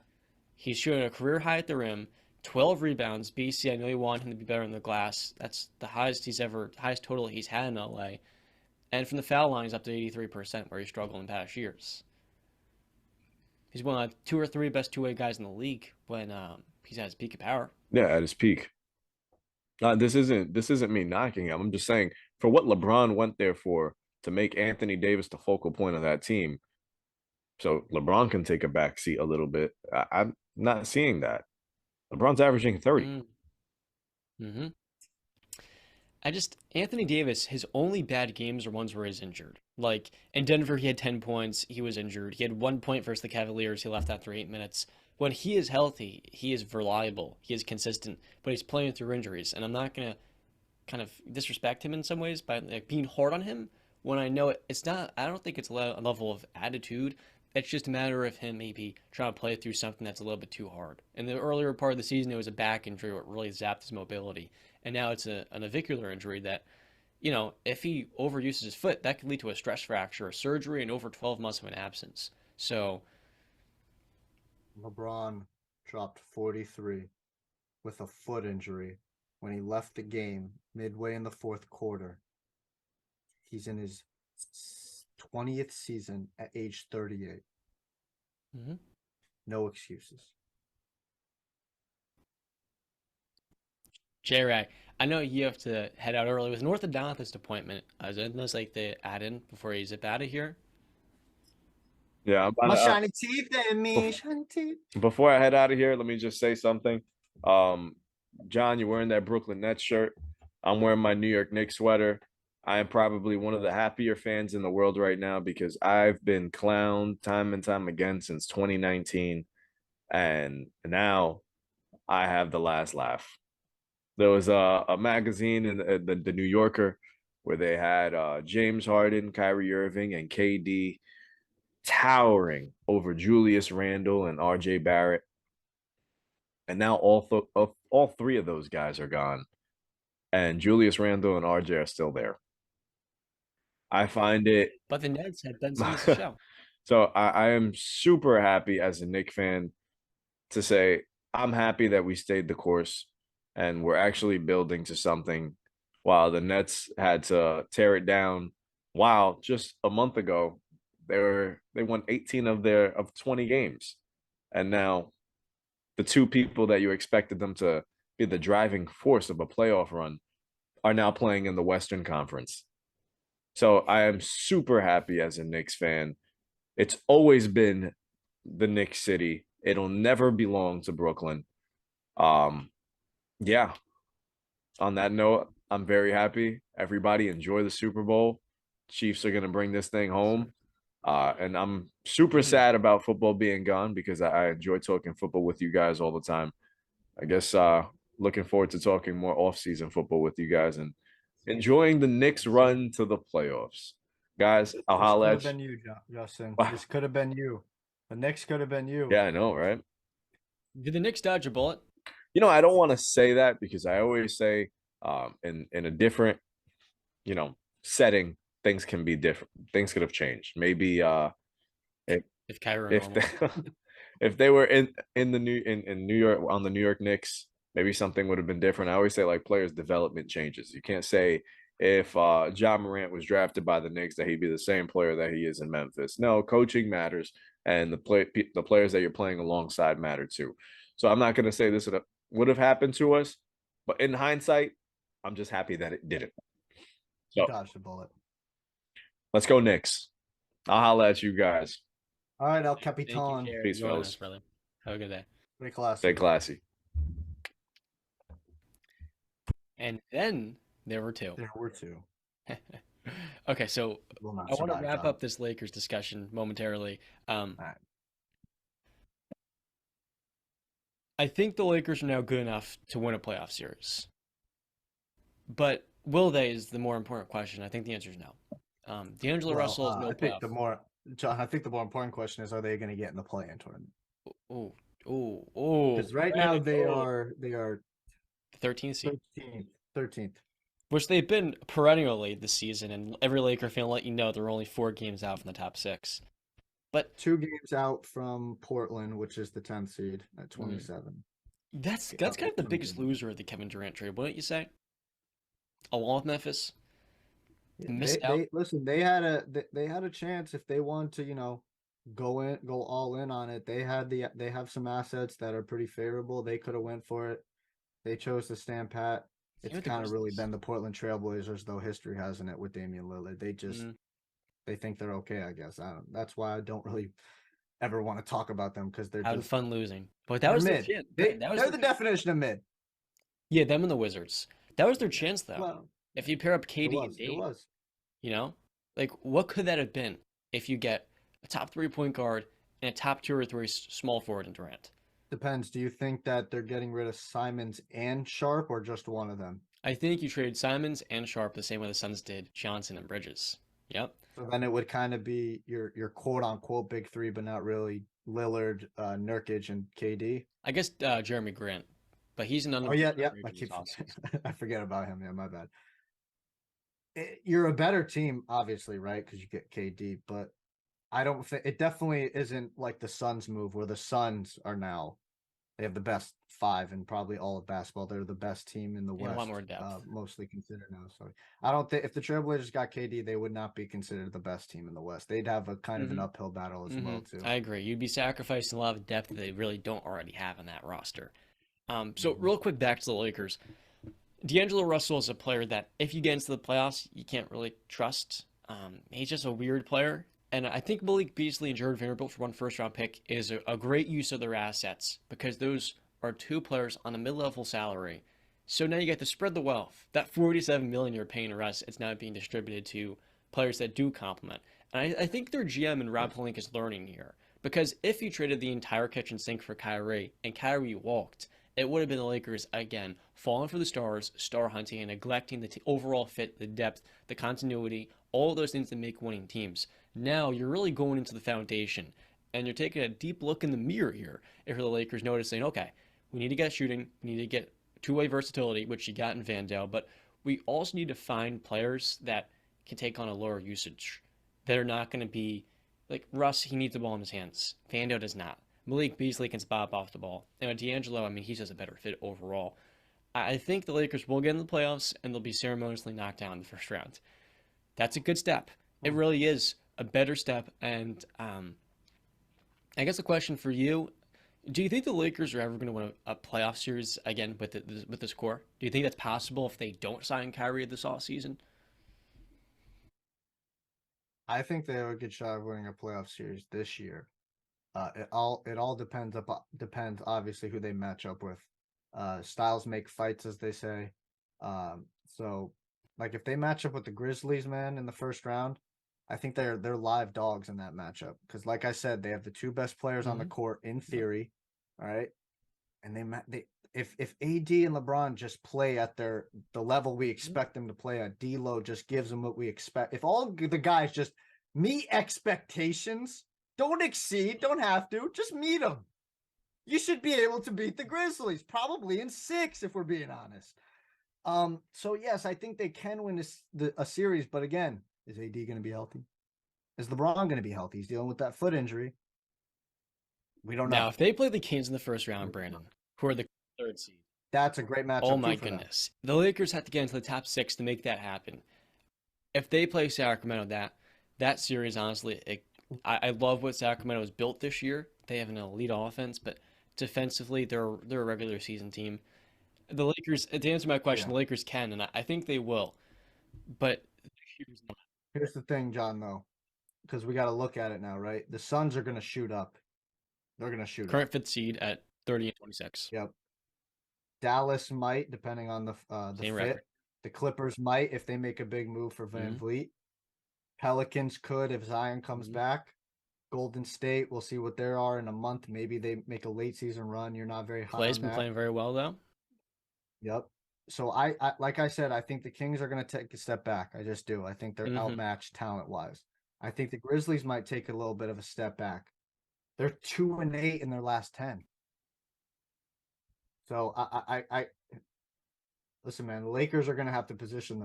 He's shooting a career high at the rim, 12 rebounds. BC, I know you want him to be better in the glass. That's the highest total he's had in LA. And from the foul line, he's up to 83%, where he struggled in past years. He's one of the 2 or 3 best two-way guys in the league when he's at his peak of power. Yeah, at his peak. This isn't me knocking him. I'm just saying for what LeBron went there for to make Anthony Davis the focal point of that team, so LeBron can take a back seat a little bit. I'm not seeing that. LeBron's averaging 30. Mm-hmm. Anthony Davis, his only bad games are ones where he's injured. Like in Denver, he had 10 points, he was injured. He had 1 point versus the Cavaliers, he left after 8 minutes. When he is healthy, he is reliable, he is consistent, but he's playing through injuries. And I'm not going to kind of disrespect him in some ways by like being hard on him when I know it's not, I don't think it's a level of attitude. It's just a matter of him maybe trying to play through something that's a little bit too hard. In the earlier part of the season, it was a back injury what really zapped his mobility. And now it's a navicular injury that, if he overuses his foot, that could lead to a stress fracture, a surgery, and over 12 months of an absence. So, LeBron dropped 43 with a foot injury when he left the game midway in the fourth quarter. He's in his 20th season at age 38. No excuses. J-Ray, I know you have to head out early. With an orthodontist appointment, is there anything like to add in before you zip out of here? Yeah, My shiny teeth and me, shiny teeth. Before I head out of here, let me just say something. John, you're wearing that Brooklyn Nets shirt. I'm wearing my New York Knicks sweater. I am probably one of the happier fans in the world right now because I've been clowned time and time again since 2019. And now I have the last laugh. There was a magazine in the New Yorker where they had James Harden, Kyrie Irving, and KD towering over Julius Randle and RJ Barrett. And now all three of those guys are gone. And Julius Randle and RJ are still there. I find it. But the Nets had Ben Simmons to show. So I am super happy as a Knicks fan to say I'm happy that we stayed the course and we're actually building to something while the Nets had to tear it down. Wow, just a month ago, They won 18 of 20 games, and now the two people that you expected them to be the driving force of a playoff run are now playing in the Western Conference. So I am super happy as a Knicks fan. It's always been the Knicks city. It'll never belong to Brooklyn. Yeah. On that note, I'm very happy. Everybody enjoy the Super Bowl. Chiefs are gonna bring this thing home. And I'm super sad about football being gone because I enjoy talking football with you guys all the time. I guess looking forward to talking more off-season football with you guys and enjoying the Knicks run to the playoffs. Guys, I'll This holla could at have been you, Justin. Wow. This could have been you. The Knicks could have been you. Yeah, I know, right? Did the Knicks dodge a bullet? You know, I don't want to say that because I always say in a different, setting, things can be different. Things could have changed. Maybe If Kyrie if normal. they, if they were in New York on the New York Knicks, maybe something would have been different. I always say like players' development changes. You can't say if John Morant was drafted by the Knicks that he'd be the same player that he is in Memphis. No, coaching matters, and the players that you're playing alongside matter too. So I'm not going to say this would have happened to us, but in hindsight, I'm just happy that it didn't. So Dodged a bullet. let's go Knicks. I'll holla at you guys. All right, El Thank you, Capitan. Jared, Peace, for joining fellas. us, brother. Have a good day. Stay classy. Stay classy. And then there were two. There were two. Okay, so Will not I want to survive, wrap John. up this Lakers discussion momentarily. right. I think the Lakers are now good enough to win a playoff series. But will they is the more important question. I think the answer is no. D'Angelo Well, Russell is no I think playoff. John, I think the more important question is, are they going to get in the play-in tournament? Oh, oh, oh. Because right now they oh. are The 13th seed. 13th. Which they've been perennially this season, and every Laker fan will let you know they're only 4 games out from the top 6. But 2 games out from Portland, which is the 10th seed at 27. that's kind of the biggest loser of the Kevin Durant trade, wouldn't you say? Along with Memphis. Listen, they had a chance if they want to, go all in on it. They have some assets that are pretty favorable. They could have went for it. They chose to stand pat. It's kind of really been the Portland Trailblazers, though history has in it with Damian Lillard. They just they think they're okay, I guess. That's why I don't really ever want to talk about them because they're having just fun losing. But that was mid. They're the definition of mid. Yeah, them and the Wizards. That was their chance, though. Well, if you pair up KD and Dame, it was. Like what could that have been if you get a top 3 point guard and a top 2 or 3 small forward in Durant? Depends. Do you think that they're getting rid of Simons and Sharp or just one of them? I think you traded Simons and Sharp the same way the Suns did Johnson and Bridges. Yep. So then it would kind of be your quote unquote big 3, but not really Lillard, Nurkic, and KD. I guess Jeremy Grant, but he's another. Oh yeah. I forget about him. Yeah, my bad. You're a better team, obviously, right? Because you get KD, but I don't think it definitely isn't like the Suns move where the Suns are now. They have the best 5 in probably all of basketball. They're the best team in the West. A lot more depth. Mostly considered now. So I don't think if the Trailblazers got KD, they would not be considered the best team in the West. They'd have a kind of an uphill battle as well too. I agree. You'd be sacrificing a lot of depth that they really don't already have in that roster. So real quick, back to the Lakers. D'Angelo Russell is a player that if you get into the playoffs, you can't really trust. He's just a weird player. And I think Malik Beasley and Jared Vanderbilt for 1 first-round pick is a great use of their assets because those are 2 players on a mid-level salary. So now you get to spread the wealth. That $47 million you're paying Russ, it's now being distributed to players that do complement. And I think their GM and Rob Pelinka is learning here because if you traded the entire kitchen sink for Kyrie and Kyrie walked, it would have been the Lakers again falling for the stars, star hunting, and neglecting the overall fit, the depth, the continuity, all of those things that make winning teams. Now you're really going into the foundation, and you're taking a deep look in the mirror here. If you're the Lakers, noticing, okay, we need to get shooting, we need to get two-way versatility, which you got in Vandale, but we also need to find players that can take on a lower usage. That are not going to be like Russ. He needs the ball in his hands. Vandale does not. Malik Beasley can spot off the ball. And with D'Angelo, I mean, he's just a better fit overall. I think the Lakers will get in the playoffs, and they'll be ceremoniously knocked down in the first round. That's a good step. It really is a better step. And I guess a question for you: do you think the Lakers are ever going to win a playoff series again with with this core? Do you think that's possible if they don't sign Kyrie this offseason? I think they have a good shot of winning a playoff series this year. It all depends obviously who they match up with. Styles make fights, as they say. So like if they match up with the Grizzlies, man, in the first round, I think they're live dogs in that matchup. Because like I said, they have the two best players on the Mm-hmm. court in theory. All right. And they if AD and LeBron just play at the level we expect them to play at, D'Lo just gives them what we expect. If all the guys just meet expectations, don't exceed, don't have to, just meet them. You should be able to beat the Grizzlies, probably in 6 if we're being honest. So yes, I think they can win a series, but again, is AD going to be healthy? Is LeBron going to be healthy? He's dealing with that foot injury. We don't Now, know. if they play the Kings in the first round, Brandon, who are the third seed, That's a great matchup. oh my too for them. goodness, the Lakers have to get into the top 6 to make that happen. If they play Sacramento, that series, honestly, I love what Sacramento has built this year. They have an elite offense, but defensively, they're a regular season team. The Lakers, to answer my question, Yeah. the Lakers can, and I think they will. But this year's not. Here's the thing, John, though, because we got to look at it now, right? The Suns are going to shoot up. They're going to shoot Current up. 5th seed at 30 and 26. Yep. Dallas might, depending on the Same fit. record. The Clippers might if they make a big move for Van Vliet. Pelicans could if Zion comes back. Golden State, we'll see what they are in a month. Maybe they make a late season run. You're not very high Clay's on been that. playing very well, though. Yep. So I like I said, I think the Kings are going to take a step back. I just do. I think they're outmatched talent wise. I think the Grizzlies might take a little bit of a step back. They're 2-8 in their last 10. So I listen, man. The Lakers are going to have to position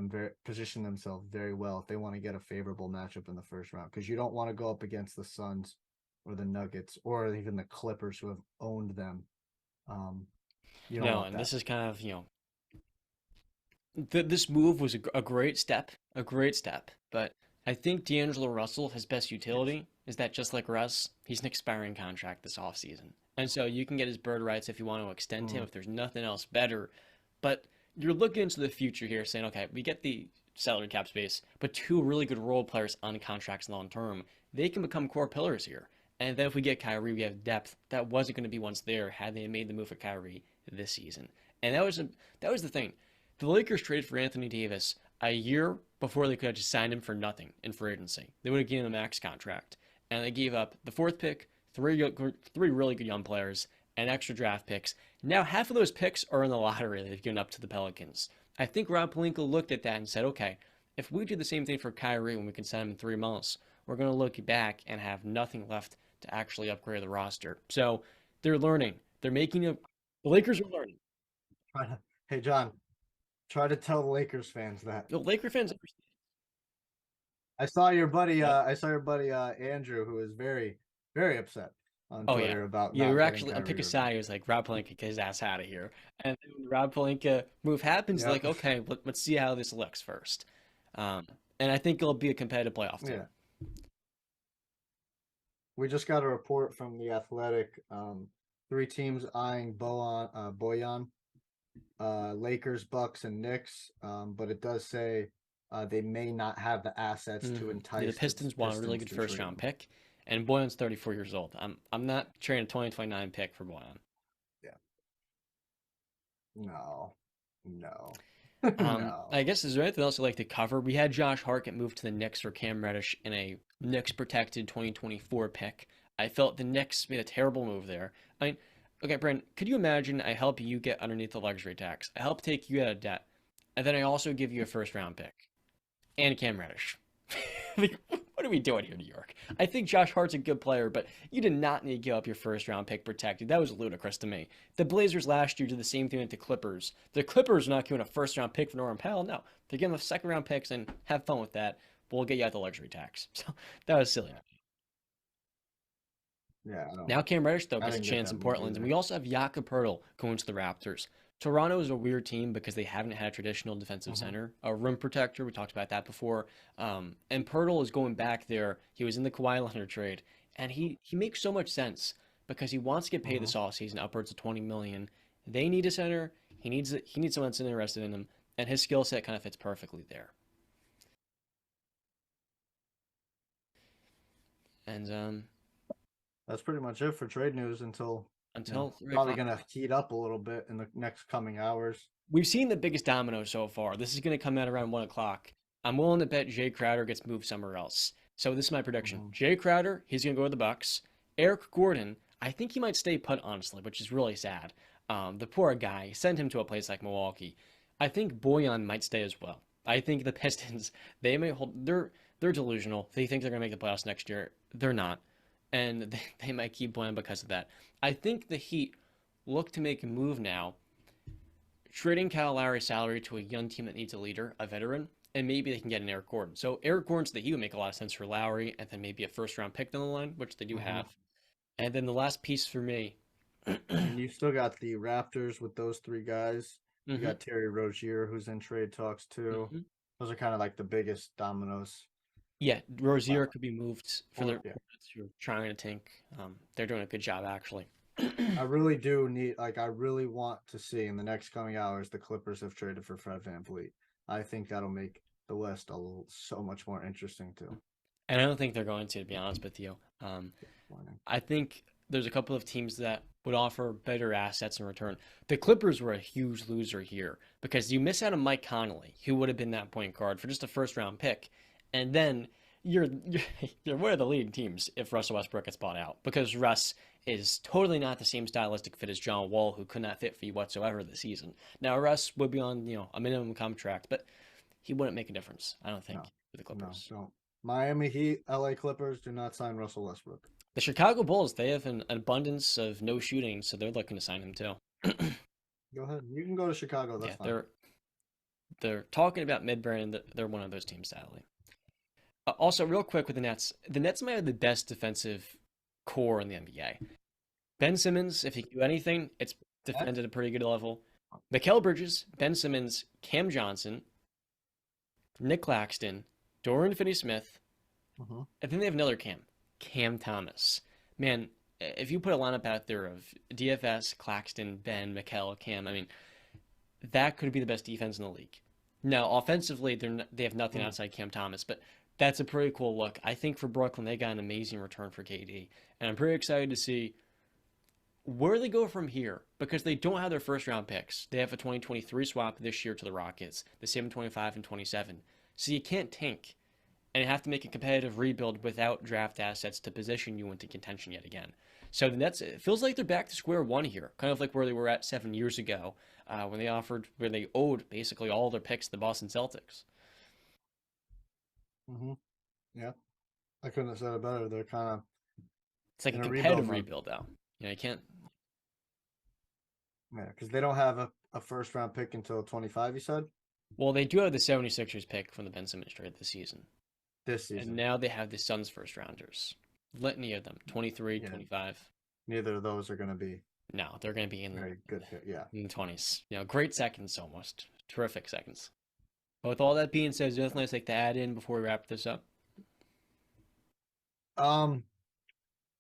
themselves very well if they want to get a favorable matchup in the first round, because you don't want to go up against the Suns or the Nuggets or even the Clippers who have owned them. You don't No, want and that. this is kind of, this move was a great step, but I think D'Angelo Russell, his best utility is that just like Russ, he's an expiring contract this offseason. And so you can get his bird rights if you want to extend him, if there's nothing else better. But you're looking into the future here saying, okay, we get the salary cap space, but 2 really good role players on contracts long term. They can become core pillars here. And then if we get Kyrie, we have depth that wasn't going to be once there had they made the move for Kyrie this season. And that was the thing. The Lakers traded for Anthony Davis a year before they could have just signed him for nothing in free agency. They would have given him a max contract, and they gave up the 4th pick, three really good young players, and extra draft picks. Now half of those picks are in the lottery they've given up to the Pelicans. I think Rob Pelinka looked at that and said, okay, if we do the same thing for Kyrie when we can sign him in 3 months, we're going to look back and have nothing left to actually upgrade the roster. So they're learning. They're making a. The Lakers are learning. Hey, John, try to tell the Lakers fans that. The Laker fans understand. I saw your buddy. Yep. I saw your buddy Andrew, who is very, very upset on Oh Twitter yeah, about yeah. not We're getting actually on Kyrie pick a Irving. side. He was like, Rob Pelinka, get his ass out of here. And then when the Rob Pelinka move happens, Yep. like, okay, let's see how this looks first. And I think it'll be a competitive playoff team. Yeah. We just got a report from the Athletic. 3 teams eyeing Bojan, Lakers, Bucks, and Knicks. But it does say they may not have the assets to entice. The Pistons want a really good first round pick, and Boyan's 34 years old. I'm not trading a 2029 pick for Boyan. Yeah. No. No. I guess, is there anything else I'd like to cover? We had Josh Hart get moved to the Knicks for Cam Reddish in a Knicks protected 2024 pick. I felt the Knicks made a terrible move there. I mean, okay, Brent, could you imagine I help you get underneath the luxury tax? I help take you out of debt, and then I also give you a first round pick and Cam Reddish. Like, what are we doing here, New York? I think Josh Hart's a good player, but you did not need to give up your first round pick protected. That was ludicrous to me. The Blazers last year did the same thing with the Clippers. The Clippers are not giving a first round pick for Norman Powell. No, they're giving them second round picks and have fun with that. But we'll get you out the luxury tax. So that was silly. Yeah. Now Cam Reddish, though, I gets a didn't get chance that in move Portland. And either. we also have Jakob Poeltl going to the Raptors. Toronto is a weird team because they haven't had a traditional defensive Mhm. center, a rim protector. We talked about that before. And Pirtle is going back there. He was in the Kawhi Leonard trade, and he makes so much sense because he wants to get paid Mhm. this offseason, upwards of 20 million. They need a center. He needs someone that's interested in him, and his skill set kind of fits perfectly there. And That's pretty much it for trade news until until probably gonna heat up a little bit in the next coming hours. we've seen the biggest domino so far. This is going to come out around 1 o'clock. I'm willing to bet Jay Crowder gets moved somewhere else. So this is my prediction: Mhm. Jay Crowder, he's going to go to the Bucks. Eric Gordon, I think he might stay put, honestly, which is really sad. The poor guy, send him to a place like Milwaukee. I think Boyan might stay as well. I think the Pistons, they may hold. They're delusional. They think they're going to make the playoffs next year. They're not, and they might keep Boyan because of that. I think the Heat look to make a move now, trading Kyle Lowry's salary to a young team that needs a leader, a veteran, and maybe they can get an Eric Gordon. So Eric Gordon's the he would make a lot of sense for Lowry, and then maybe a first round pick down the line, which they do Mhm. have. And then the last piece for me. And you still got the Raptors with those three guys. You hmm got Terry Rozier, who's in trade talks too. hmm Those are kind of like the biggest dominoes. Yeah, Rozier Wow. could be moved for the Or yeah, Hornets who are trying to tank. They're doing a good job, actually. I really do need I really want to see in the next coming hours the Clippers have traded for Fred VanVleet. I think that'll make the West so much more interesting too. And I don't think they're going to be honest with you. Disappointing. I think there's a couple of teams that would offer better assets in return. The Clippers were a huge loser here because you miss out on Mike Conley, who would have been that point guard for just a first round pick, and then you're you're one of the leading teams if Russell Westbrook gets bought out because Russ is totally not the same stylistic fit as John Wall, who could not fit for you whatsoever this season. Now Russ would be on a minimum contract, but he wouldn't make a difference, I don't think, No, for the no, Clippers. don't. Miami Heat, LA Clippers do not sign Russell Westbrook. The Chicago Bulls, they have an abundance of no shooting, so they're looking to sign him too. Go ahead. You can go to Chicago. That's Yeah, fine. they're talking about mid-brand. They're one of those teams, sadly. Also, real quick with the Nets might have the best defensive core in the NBA. Ben Simmons, if he can do anything, it's defended at a pretty good level. Mikal Bridges, Ben Simmons, Cam Johnson, Nick Claxton, Dorian Finney-Smith, Mhm. I think they have another Cam Thomas. Man, if you put a lineup out there of DFS, Claxton, Ben, Mikal, Cam, I mean, that could be the best defense in the league. Now, offensively, they have nothing Mm. outside Cam Thomas, but that's a pretty cool look. I think for Brooklyn, they got an amazing return for KD, and I'm pretty excited to see where they go from here because they don't have their first round picks. They have a 2023 swap this year to the Rockets, the same 25 and 27. So you can't tank and have to make a competitive rebuild without draft assets to position you into contention yet again. So the Nets, it feels like they're back to square one here, kind of like where they were at 7 years ago when they owed basically all their picks to the Boston Celtics. Mhm. Yeah, I couldn't have said it better. They're kind of It's like a in a rebuild competitive mode. rebuild, though. You can't. Yeah, because they don't have a first round pick until 25. You said Well, they do have the 76ers pick from the Ben Simmons trade this season. this And season. now they have the Suns first rounders. Litany of them 23, Yeah, 25. neither of those are going to be No, they're going to be in very good fit. Yeah. the 20s. Great seconds almost. Terrific seconds. But with all that being said, is there anything I'd like to add in before we wrap this up? Um,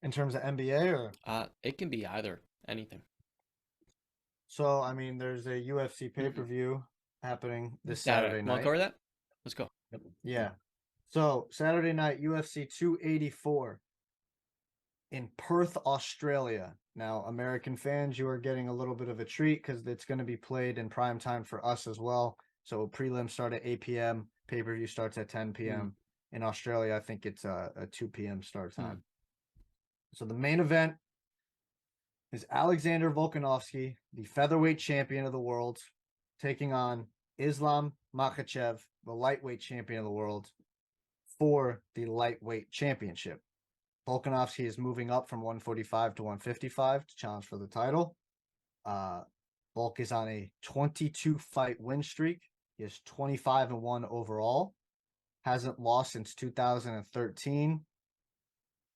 in terms of NBA or It can be either. Anything. so, I mean, there's a UFC Mm-hmm. pay-per-view happening this Saturday. Saturday Want to night. cover that? Let's go. Yep. Yeah. So Saturday night, UFC 284 in Perth, Australia. Now, American fans, you are getting a little bit of a treat because it's going to be played in prime time for us as well. So prelims start at 8 p.m. Pay-per-view starts at 10 p.m. In Australia, I think it's a 2 p.m. start time. So the main event is Alexander Volkanovski, the featherweight champion of the world, taking on Islam Makhachev, the lightweight champion of the world, for the lightweight championship. Volkanovski is moving up from 145 to 155 to challenge for the title. Volk is on a 22 fight win streak. He is 25-1 overall. Hasn't lost since 2013.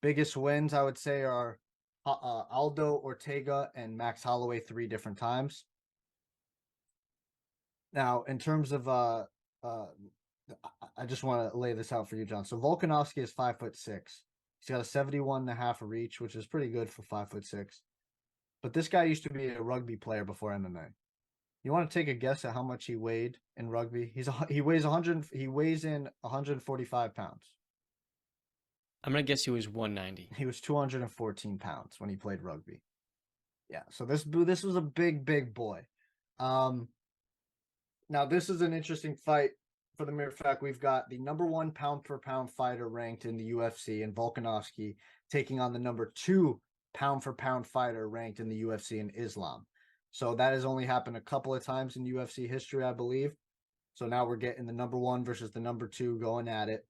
Biggest wins, I would say, are Aldo Ortega and Max Holloway 3 different times. Now, in terms of I just want to lay this out for you, John. So Volkanovski is 5'6". He's got a 71.5 reach, which is pretty good for 5'6". But this guy used to be a rugby player before MMA. You want to take a guess at how much he weighed in rugby? He weighs 100. He weighs in 145 pounds. I'm gonna guess he was 190. He was 214 pounds when he played rugby. Yeah, so this was a big boy. Now this is an interesting fight for the mere fact we've got the #1 pound-for-pound fighter ranked in the UFC in Volkanovski taking on the #2 pound-for-pound fighter ranked in the UFC in Islam. So that has only happened a couple of times in UFC history, I believe. So now we're getting the #1 versus the #2 going at it.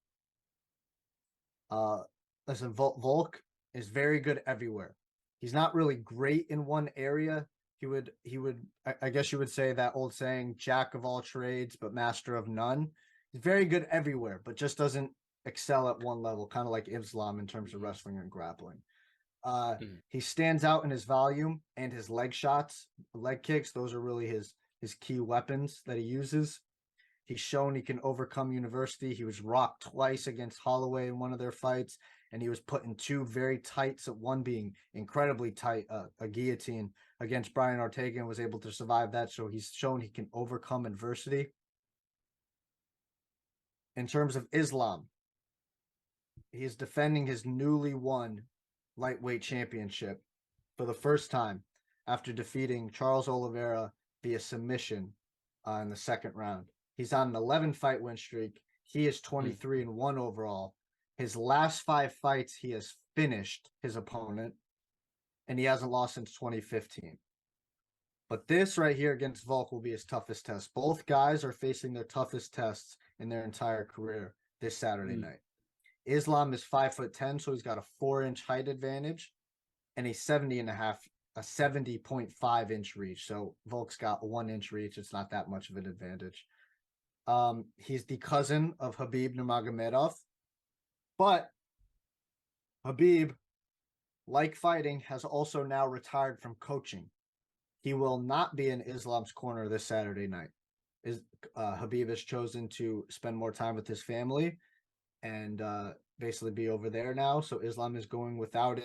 Listen, Volk is very good everywhere. He's not really great in one area. He would I guess you would say that old saying, jack of all trades but master of none. He's very good everywhere, but just doesn't excel at one level, kind of like Islam in terms of wrestling and grappling. He stands out in his volume and his leg shots, leg kicks. Those are really his key weapons that he uses. He's shown he can overcome University. He was rocked twice against Holloway in one of their fights, and he was put in two very tight, one being incredibly tight, a guillotine against Brian Ortega, and was able to survive that. So he's shown he can overcome adversity. In terms of Islam, he is defending his newly won lightweight championship for the first time after defeating Charles Oliveira via submission in the second round. He's on an 11-fight win streak. He is 23-1 overall. His last 5 fights, he has finished his opponent, and he hasn't lost since 2015. But this right here against Volk will be his toughest test. Both guys are facing their toughest tests in their entire career this Saturday night. Islam is 5'10", so he's got a 4-inch height advantage and a 70.5-inch reach. So Volk's got a 1-inch reach. It's not that much of an advantage. He's the cousin of Khabib Nurmagomedov, but Khabib, like fighting, has also now retired from coaching. He will not be in Islam's corner this Saturday night. Khabib has chosen to spend more time with his family and basically be over there now. So Islam is going without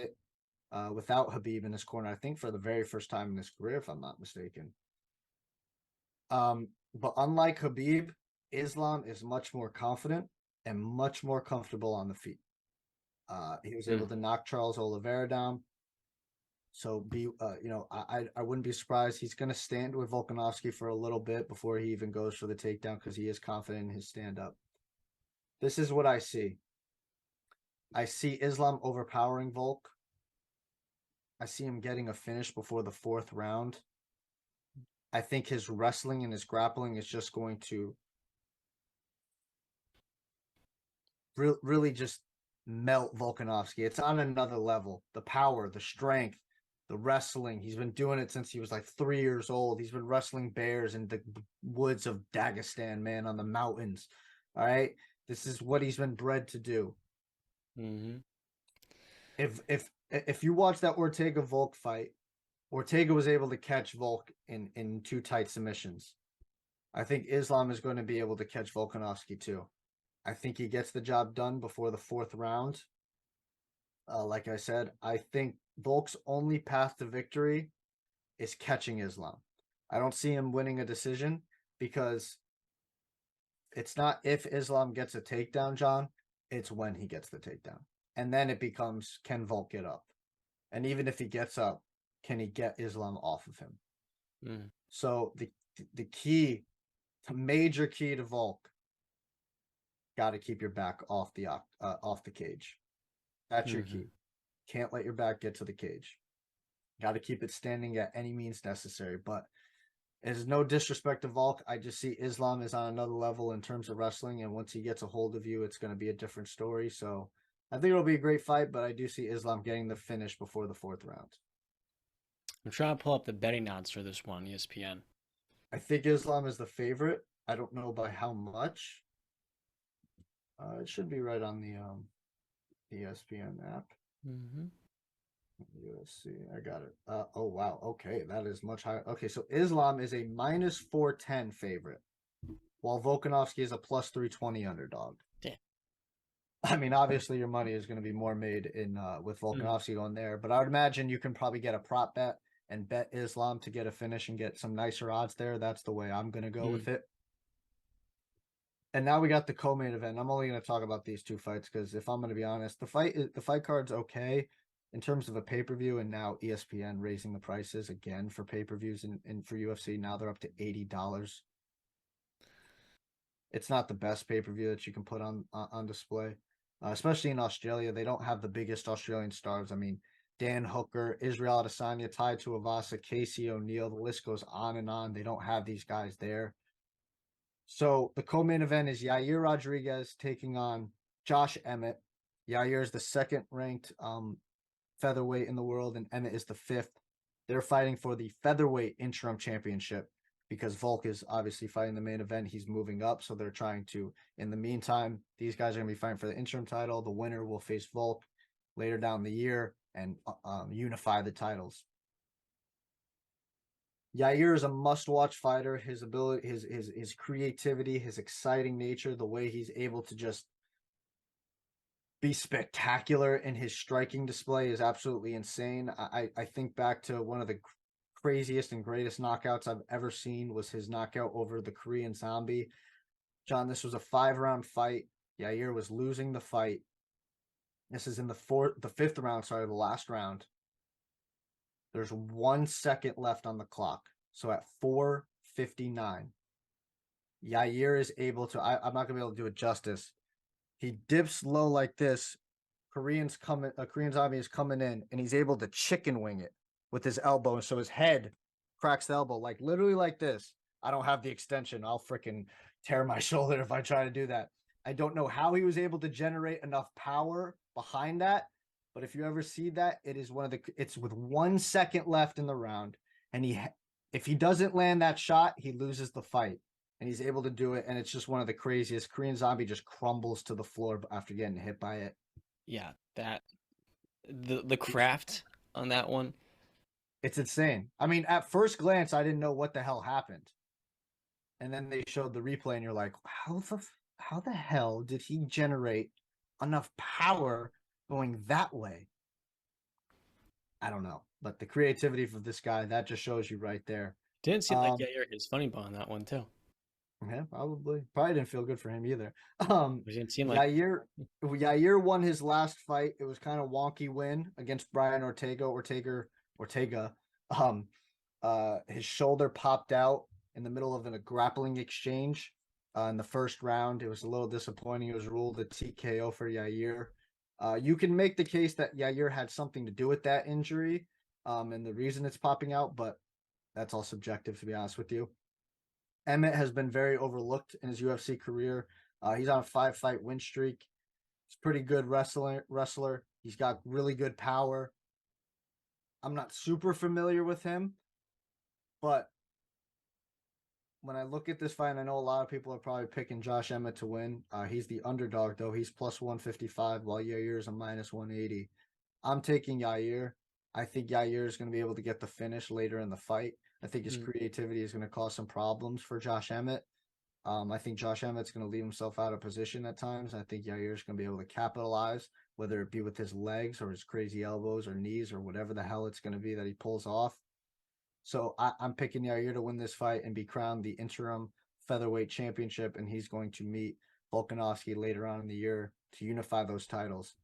Khabib in his corner, I think for the very first time in his career, if I'm not mistaken. But unlike Khabib, Islam is much more confident and much more comfortable on the feet. He was able to knock Charles Oliveira down. So I wouldn't be surprised. He's going to stand with Volkanovski for a little bit before he even goes for the takedown because he is confident in his stand-up. This is what I see. I see Islam overpowering Volk. I see him getting a finish before the 4th round. I think his wrestling and his grappling is just going to really just melt Volkanovski. It's on another level. The power, the strength, the wrestling. He's been doing it since he was like 3 years old. He's been wrestling bears in the woods of Dagestan, man, on the mountains. All right? This is what he's been bred to do. If you watch that Ortega Volk fight, Ortega was able to catch Volk in 2 tight submissions. I think Islam is going to be able to catch Volkanovski too. I think he gets the job done before the 4th round. Like I said, I think Volk's only path to victory is catching Islam. I don't see him winning a decision because it's not if Islam gets a takedown, John. It's when he gets the takedown. And then it becomes, can Volk get up? And even if he gets up, can he get Islam off of him? So the key, the major key to Volk, got to keep your back off the cage. That's your key. Can't let your back get to the cage. Got to keep it standing at any means necessary. But there's no disrespect to Volk. I just see Islam is on another level in terms of wrestling, and once he gets a hold of you, it's going to be a different story. So I think it'll be a great fight, but I do see Islam getting the finish before the 4th round. I'm trying to pull up the betting odds for this one, ESPN. I think Islam is the favorite. I don't know by how much. It should be right on the ESPN app. UFC, I got it. Oh wow, okay, that is much higher. Okay, so Islam is a -410 favorite. while Volkanovski is a plus 320 underdog. Yeah. I mean, obviously your money is going to be more made in with Volkanovski on there, but I would imagine you can probably get a prop bet and bet Islam to get a finish and get some nicer odds there. That's the way I'm going to go with it. And now we got the co-main event. I'm only going to talk about these two fights because if I'm going to be honest, the fight card's okay in terms of a pay-per-view, and now ESPN raising the prices again for pay-per-views and for UFC. Now they're up to $80. It's not the best pay-per-view that you can put on display, especially in Australia. They don't have the biggest Australian stars. I mean, Dan Hooker, Israel Adesanya, Tai Tuivasa, Casey O'Neill. The list goes on and on. They don't have these guys there. So the co-main event is Yair Rodriguez taking on Josh Emmett. Yair is the second-ranked featherweight in the world, and Emmett is the fifth. They're fighting for the featherweight interim championship because Volk is obviously fighting the main event. He's moving up, so they're trying to, in the meantime, these guys are going to be fighting for the interim title. The winner will face Volk later down the year and unify the titles. Yair is a must-watch fighter. His ability, his creativity, his exciting nature, the way he's able to just be spectacular in his striking display is absolutely insane. I think back to one of the craziest and greatest knockouts I've ever seen was his knockout over the Korean Zombie. John, this was a 5-round fight. Yair was losing the fight. This is in the fifth round, sorry, the last round. There's 1 second left on the clock. So at 4:59, Yair is able to, I'm not going to be able to do it justice. He dips low like this. Korean Zombie is coming in, and he's able to chicken wing it with his elbow. So his head cracks the elbow, like literally like this. I don't have the extension. I'll freaking tear my shoulder if I try to do that. I don't know how he was able to generate enough power behind that. But if you ever see that, it's with 1 second left in the round. And if he doesn't land that shot, he loses the fight. And he's able to do it. And it's just one of the craziest. Korean Zombie just crumbles to the floor after getting hit by it. Yeah, the craft on that one. It's insane. I mean, at first glance, I didn't know what the hell happened. And then they showed the replay and you're like, how the hell did he generate enough power going that way? I don't know. But the creativity for this guy, that just shows you right there. Didn't seem like Yair his funny bone on that one too. Yeah, probably didn't feel good for him either. It didn't seem like Yair won his last fight. It was kind of wonky win against Brian Ortega. His shoulder popped out in the middle of a grappling exchange in the first round. It was a little disappointing. It was ruled a TKO for Yair. You can make the case that Yair had something to do with that injury and the reason it's popping out, but that's all subjective, to be honest with you. Emmett has been very overlooked in his UFC career. He's on a 5-fight win streak. He's a pretty good wrestler. He's got really good power. I'm not super familiar with him, but when I look at this fight, and I know a lot of people are probably picking Josh Emmett to win. He's the underdog, though. He's plus 155, while Yair is a minus 180. I'm taking Yair. I think Yair is going to be able to get the finish later in the fight. I think his creativity is going to cause some problems for Josh Emmett. I think Josh Emmett's going to leave himself out of position at times. I think Yair is going to be able to capitalize, whether it be with his legs or his crazy elbows or knees or whatever the hell it's going to be that he pulls off. So I'm picking Yair to win this fight and be crowned the interim featherweight championship, and he's going to meet Volkanovski later on in the year to unify those titles.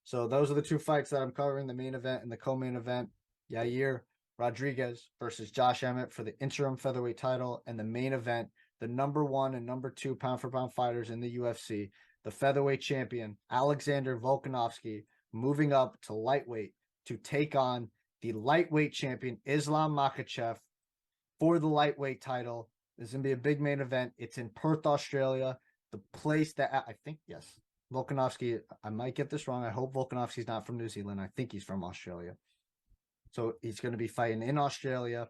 So those are the two fights that I'm covering, the main event and the co-main event. Yair Rodriguez versus Josh Emmett for the interim featherweight title, and the main event, the number 1 and number 2 pound-for-pound fighters in the UFC, the featherweight champion, Alexander Volkanovski, moving up to lightweight to take on the lightweight champion, Islam Makhachev, for the lightweight title. This is going to be a big main event. It's in Perth, Australia, the place that I think, yes, Volkanovski, I might get this wrong. I hope Volkanovski's not from New Zealand. I think he's from Australia. So he's going to be fighting in Australia,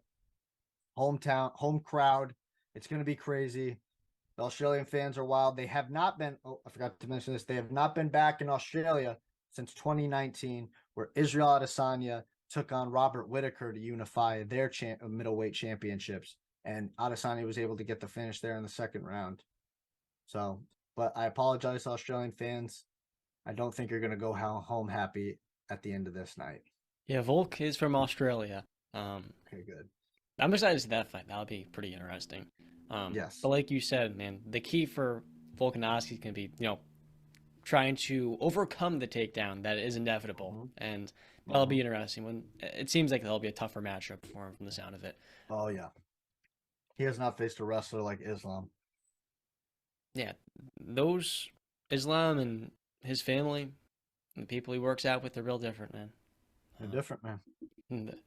hometown, home crowd. It's going to be crazy. The Australian fans are wild. They have not been, I forgot to mention this, they have not been back in Australia since 2019, where Israel Adesanya took on Robert Whittaker to unify their middleweight championships. And Adesanya was able to get the finish there in the second round. So, but I apologize, Australian fans. I don't think you're gonna go home happy at the end of this night. Yeah, Volk is from Australia. Okay, good. I'm excited to see that fight. That'll be pretty interesting. Yes. But like you said, man, the key for Volkanovski is going to be, trying to overcome the takedown that is inevitable, and that'll be interesting. When it seems like that'll be a tougher matchup for him from the sound of it. Oh yeah. He has not faced a wrestler like Islam. Yeah, those Islam and his family and the people he works out with, they're real different, man. They're different, man.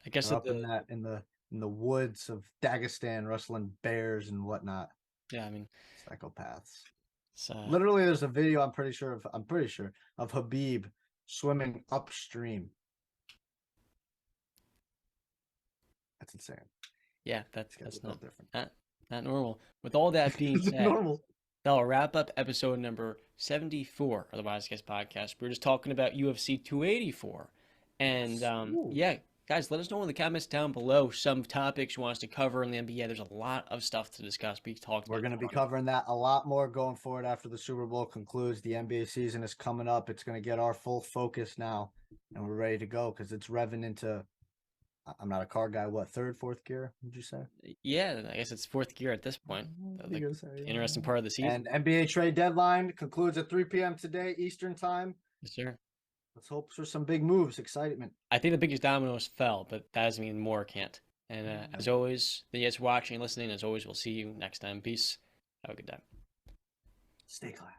I guess They're up in the woods of Dagestan, wrestling bears and whatnot. yeah, I mean, Psychopaths. it's, Literally, there's a video I'm pretty sure of Habib swimming upstream. That's insane. yeah, It's that's not not different. not normal. With all that being Is it said, normal? that'll wrap up episode number 74 of the Wise Guys podcast. We are just talking about UFC 284. And Ooh. yeah, guys, let us know in the comments down below some topics you want us to cover in the NBA. There's a lot of stuff to discuss. We're going to be covering that a lot more going forward after the Super Bowl concludes. The NBA season is coming up. It's going to get our full focus now, and we're ready to go because it's revving into. I'm not a car guy. What, third, fourth gear? Would you say? Yeah, I guess it's fourth gear at this point. The interesting part of the season. And NBA trade deadline concludes at 3 p.m. today, Eastern time. Yes, sir. Let's hope for some big moves, excitement. I think the biggest dominoes fell, but that doesn't mean more can't. And as always, thank you guys for watching and listening. As always, we'll see you next time. Peace. Have a good time. Stay class.